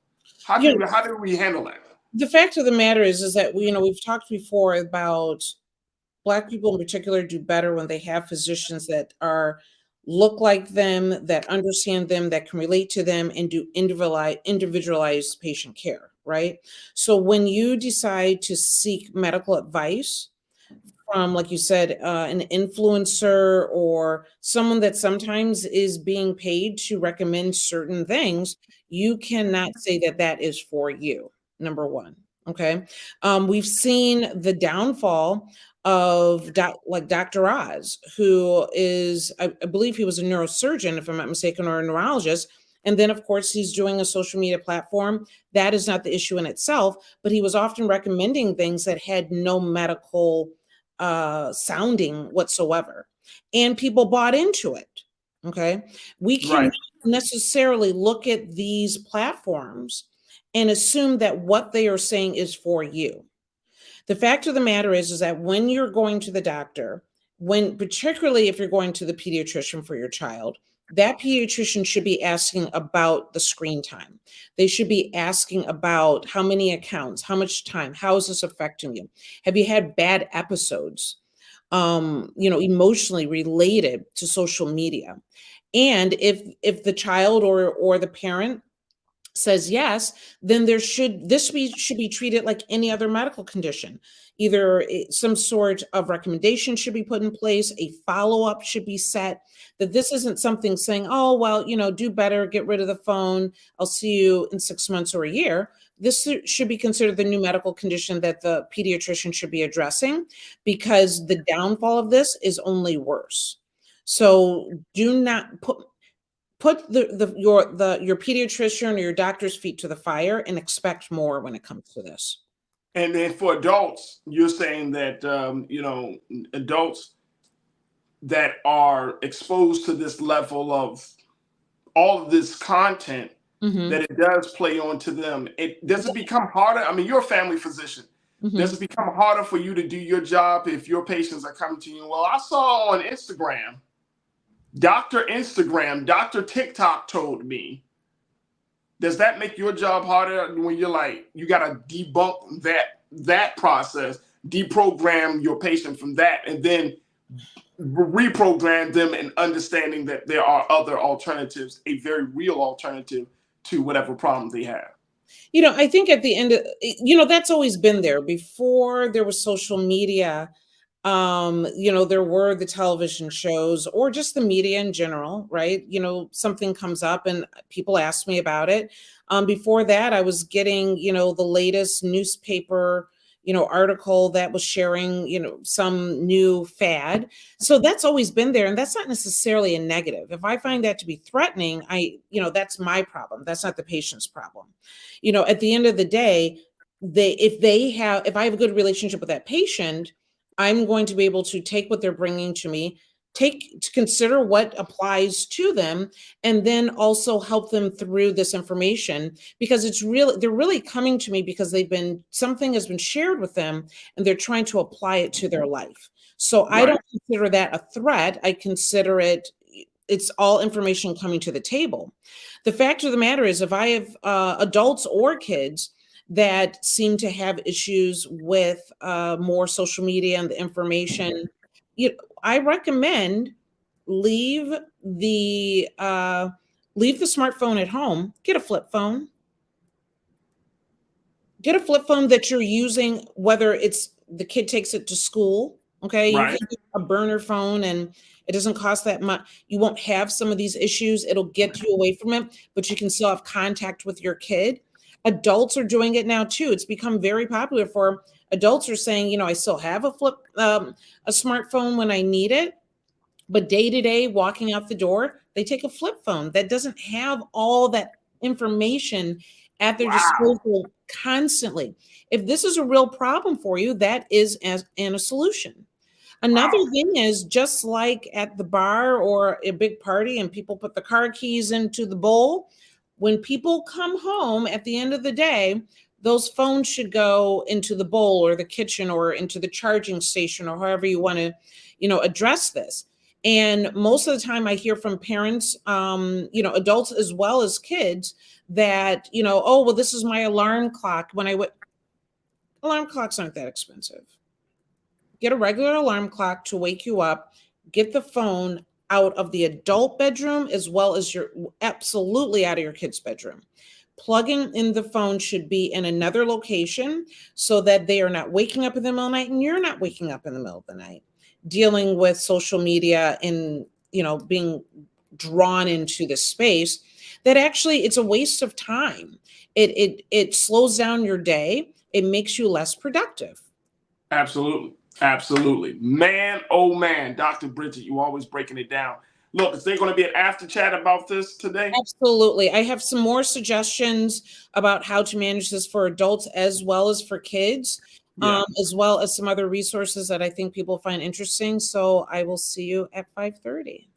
How do we handle that? The fact of the matter is that we've talked before about Black people in particular do better when they have physicians that look like them, that understand them, that can relate to them, and do individualized patient care, right? So when you decide to seek medical advice from, like you said, an influencer or someone that sometimes is being paid to recommend certain things, you cannot say that that is for you, number one, okay? We've seen the downfall of Dr. Oz, who is, I believe he was a neurosurgeon, if I'm not mistaken, or a neurologist. And then, of course, he's doing a social media platform. That is not the issue in itself, but he was often recommending things that had no medical sounding whatsoever. And people bought into it, okay? We can't necessarily look at these platforms and assume that what they are saying is for you. The fact of the matter is that when you're going to the doctor, particularly if you're going to the pediatrician for your child, that pediatrician should be asking about the screen time. They should be asking about how many accounts, how much time, how is this affecting you? Have you had bad episodes, emotionally related to social media? And if the child or the parent says yes, then this should be treated like any other medical condition. Either some sort of recommendation should be put in place, a follow-up should be set, that this isn't something saying, oh, well, do better, get rid of the phone, I'll see you in 6 months or a year. This should be considered the new medical condition that the pediatrician should be addressing, because the downfall of this is only worse. So do not put your pediatrician or your doctor's feet to the fire and expect more when it comes to this. And then for adults, you're saying that adults that are exposed to this level of all of this content, that it does play onto them. Does it become harder? I mean, you're a family physician. Does it become harder for you to do your job if your patients are coming to you? Well, I saw on Instagram, Dr. TikTok told me. Does that make your job harder when you're like, you got to debunk that process, deprogram your patient from that, and then reprogram them in understanding that there are other alternatives, a very real alternative to whatever problem they have? I think at the end of, that's always been there. Before there was social media, there were the television shows or just the media in general, right? Something comes up and people ask me about it. Before that, I was getting, the latest newspaper, article that was sharing, some new fad. So that's always been there. And that's not necessarily a negative. If I find that to be threatening, that's my problem. That's not the patient's problem. At the end of the day, if I have a good relationship with that patient, I'm going to be able to take what they're bringing to me, consider what applies to them, and then also help them through this information, because they're really coming to me because something has been shared with them and they're trying to apply it to their life. So I don't consider that a threat. I consider it's all information coming to the table. The fact of the matter is, if I have adults or kids that seem to have issues with more social media and the information, I recommend leave the smartphone at home. Get a flip phone. Get a flip phone that you're using, whether it's the kid takes it to school. Okay, you can get a burner phone and it doesn't cost that much. You won't have some of these issues. It'll get you away from it, but you can still have contact with your kid. Adults are doing it now too. It's become very popular for adults are saying, I still have a smartphone when I need it, but day to day walking out the door, they take a flip phone that doesn't have all that information at their disposal constantly. If this is a real problem for you, that is a solution. Another thing is, just like at the bar or a big party and people put the car keys into the bowl, when people come home at the end of the day, those phones should go into the bowl or the kitchen or into the charging station or however you want to, address this. And most of the time I hear from parents, adults as well as kids that, oh, well, this is my alarm clock. Alarm clocks aren't that expensive. Get a regular alarm clock to wake you up. Get the phone out of the adult bedroom as well as absolutely out of your kid's bedroom. Plugging in the phone should be in another location so that they are not waking up in the middle of the night and you're not waking up in the middle of the night, dealing with social media and, being drawn into the space that actually it's a waste of time. It slows down your day. It makes you less productive. Absolutely. Absolutely. Man, oh man, Dr. Bridget, you always breaking it down. Look, is there going to be an after chat about this today? Absolutely. I have some more suggestions about how to manage this for adults as well as for kids, as well as some other resources that I think people find interesting. So I will see you at 5:30.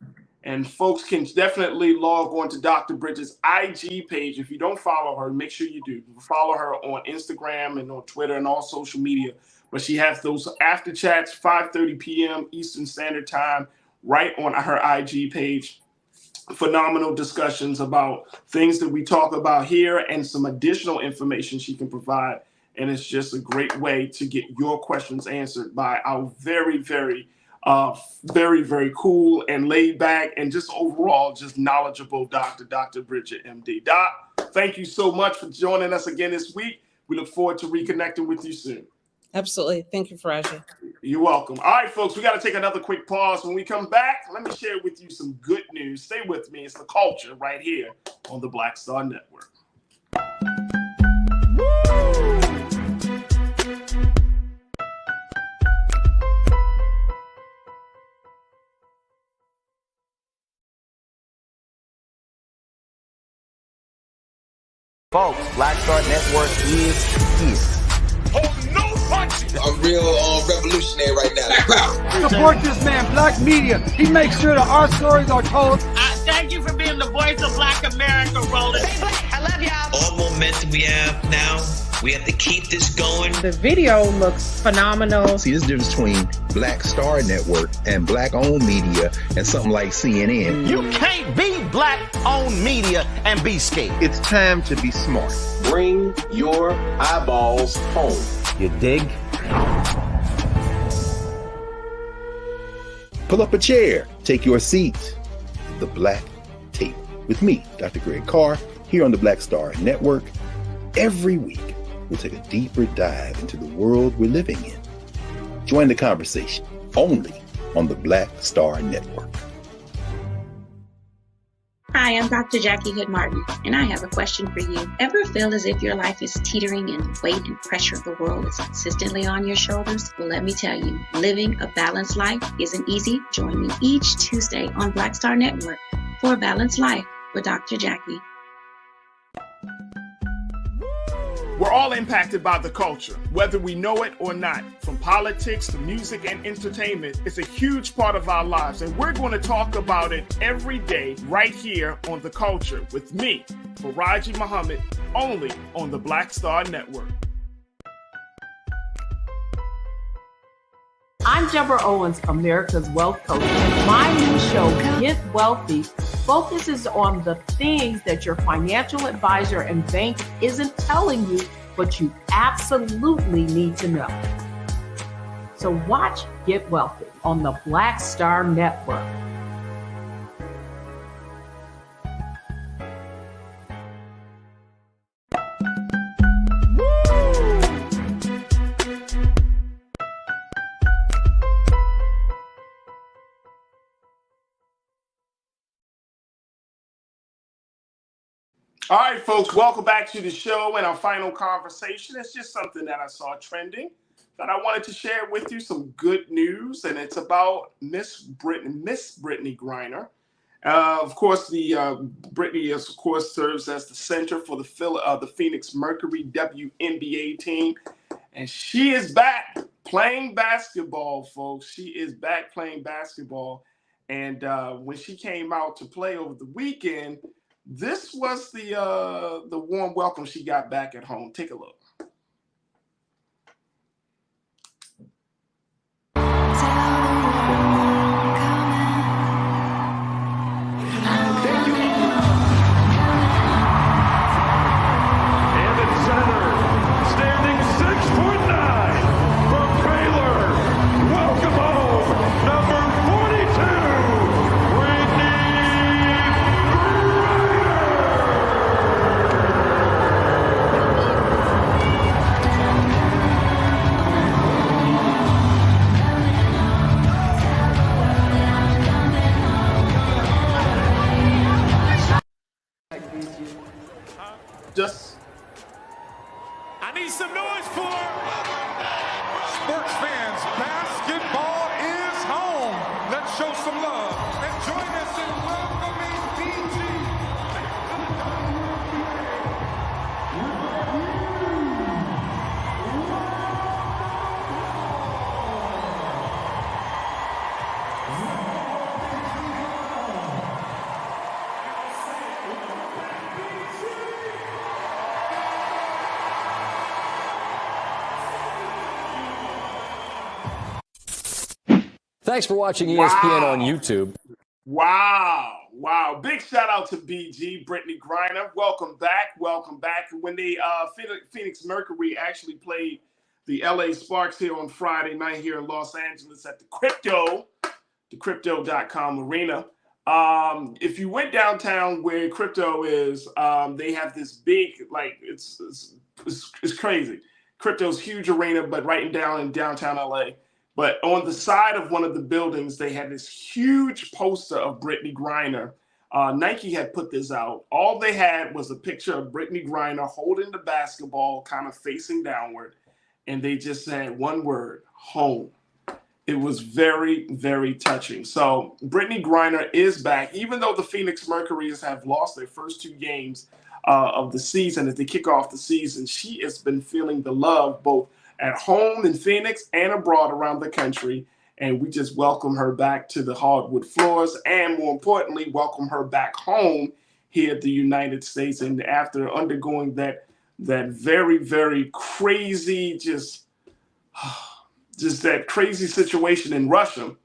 And folks can definitely log on to Dr. Bridget's IG page. If you don't follow her, make sure you do. Follow her on Instagram and on Twitter and all social media. But she has those after chats, 5:30 p.m. Eastern Standard Time, right on her IG page. Phenomenal discussions about things that we talk about here and some additional information she can provide. And it's just a great way to get your questions answered by our very, very, very cool and laid back and just overall just knowledgeable Dr. Bridget, MD. Doc, thank you so much for joining us again this week. We look forward to reconnecting with you soon. Absolutely. Thank you, Farajii. You're welcome. All right, folks, we got to take another quick pause. When we come back, let me share with you some good news. Stay with me. It's The Culture right here on the Black Star Network. Folks, Black Star Network is here. Oh, no punches! I'm real revolutionary right now. Support this man, Black Media. He makes sure that our stories are told. Thank you for being the voice of Black America, Roland. Hey, Black, I love y'all. All momentum we have now, we have to keep this going. The video looks phenomenal. See, this difference between Black Star Network and Black-owned media and something like CNN. You can't be Black-owned media and be scared. It's time to be smart. Bring your eyeballs home. You dig? Pull up a chair. Take your seat. The Black Tape with me, Dr. Greg Carr, here on the Black Star Network. Every week, we'll take a deeper dive into the world we're living in. Join the conversation only on the Black Star Network. Hi, I'm Dr. Jackie Hood Martin, and I have a question for you. Ever feel as if your life is teetering and the weight and pressure of the world is consistently on your shoulders? Well, let me tell you, living a balanced life isn't easy. Join me each Tuesday on Black Star Network for a Balanced Life with Dr. Jackie. We're all impacted by the culture, whether we know it or not. From politics to music and entertainment, it's a huge part of our lives, and we're going to talk about it every day right here on The Culture with me, Farajii Muhammad, only on the Black Star Network. I'm Deborah Owens, America's Wealth Coach, and my new show, Get Wealthy, focuses on the things that your financial advisor and bank isn't telling you, but you absolutely need to know. So watch Get Wealthy on the Black Star Network. All right, folks, welcome back to the show and our final conversation. It's just something that I saw trending that I wanted to share with you, some good news, and it's about Miss Brittney Griner. Of course, Brittney, of course, serves as the center for the Phoenix Mercury WNBA team, and she is back playing basketball, folks. She is back playing basketball, and when she came out to play over the weekend, this was the warm welcome she got back at home. Take a look. noise for sports fans. Basketball is home. Let's show some love and join us in welcoming BG. Thanks for watching ESPN on YouTube. Wow. Big shout out to BG, Brittney Griner. Welcome back. When the Phoenix Mercury actually played the LA Sparks here on Friday night here in Los Angeles at the crypto.com arena. If you went downtown where Crypto is, they have this big, like, it's crazy. Crypto's huge arena, but right in downtown LA. But on the side of one of the buildings, they had this huge poster of Brittney Griner. Nike had put this out. All they had was a picture of Brittney Griner holding the basketball, kind of facing downward. And they just said one word, home. It was very, very touching. So Brittney Griner is back, even though the Phoenix Mercury's have lost their first 2 games of the season. As they kick off the season, she has been feeling the love both at home in Phoenix and abroad around the country. And we just welcome her back to the hardwood floors, and more importantly, welcome her back home here at the United States. And after undergoing that very, very crazy, just that crazy situation in Russia,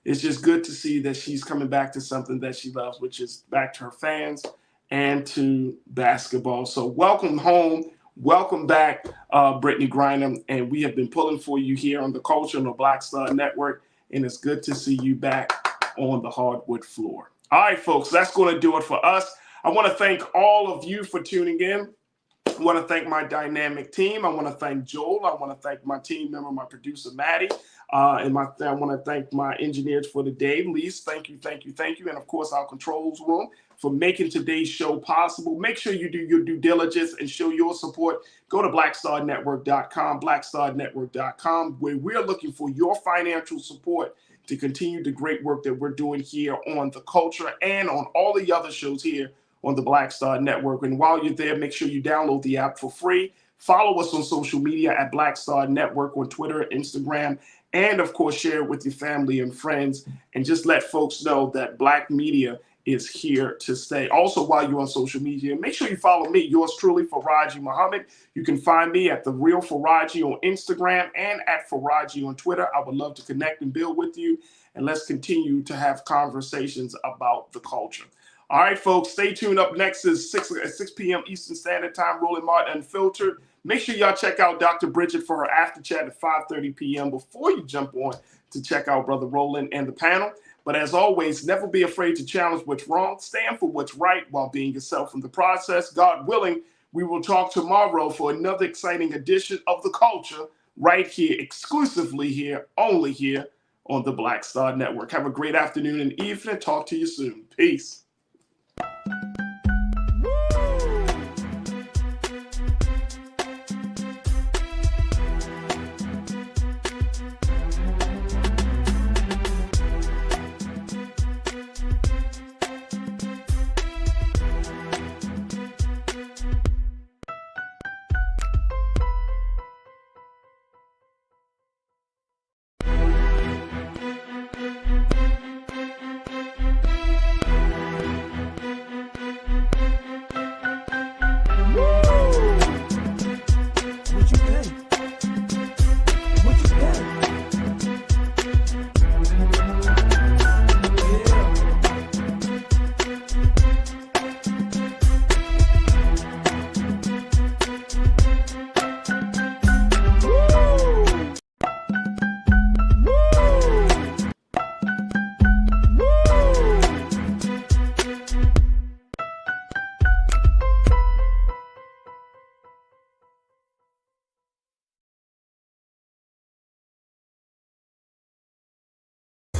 it's just good to see that she's coming back to something that she loves, which is back to her fans and to basketball. So welcome home. Welcome back, Brittney Griner, and we have been pulling for you here on the Culture on the Black Star Network, and it's good to see you back on the hardwood floor. All right, folks, that's going to do it for us. I want to thank all of you for tuning in. I want to thank my dynamic team. I want to thank Joel. I want to thank my team member, my producer, Maddie. I want to thank my engineers for the day, Lise. Thank you. And, of course, our controls room for making today's show possible. Make sure you do your due diligence and show your support. Go to blackstarnetwork.com, where we're looking for your financial support to continue the great work that we're doing here on The Culture and on all the other shows here on the Black Star Network. And while you're there, make sure you download the app for free. Follow us on social media at Black Star Network on Twitter, Instagram, and, of course, share it with your family and friends. And just let folks know that Black media is here to stay. Also, while you're on social media, make sure you follow me, yours truly, Farajii Muhammad. You can find me at The Real Farajii on Instagram and at Farajii on Twitter. I would love to connect and build with you, and let's continue to have conversations about the culture. All right, folks, stay tuned. Up next is 6 p.m. Eastern Standard Time, Roland Martin Unfiltered. Make sure y'all check out Dr. Bridget for her after chat at 5:30 p.m. before you jump on to check out Brother Roland and the panel. But as always, never be afraid to challenge what's wrong. Stand for what's right while being yourself in the process. God willing, we will talk tomorrow for another exciting edition of The Culture right here, exclusively here, only here on the Black Star Network. Have a great afternoon and evening. Talk to you soon. Peace.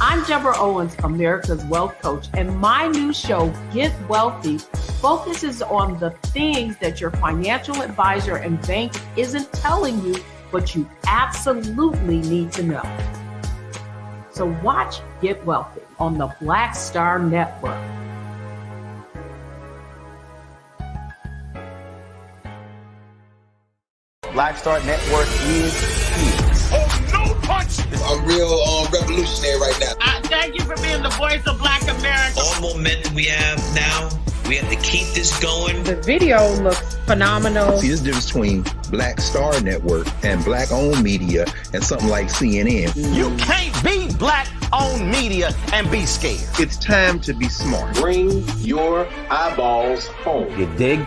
I'm Deborah Owens, America's Wealth Coach, and my new show, Get Wealthy, focuses on the things that your financial advisor and bank isn't telling you, but you absolutely need to know. So watch Get Wealthy on the Black Star Network. Black Star Network is here. Oh, no punch! I'm real revolutionary right now. Thank you for being the voice of Black America. All momentum we have now, we have to keep this going. The video looks phenomenal. See, there's a difference between Black Star Network and black-owned media and something like CNN. You can't be black-owned media and be scared. It's time to be smart. Bring your eyeballs home. You dig?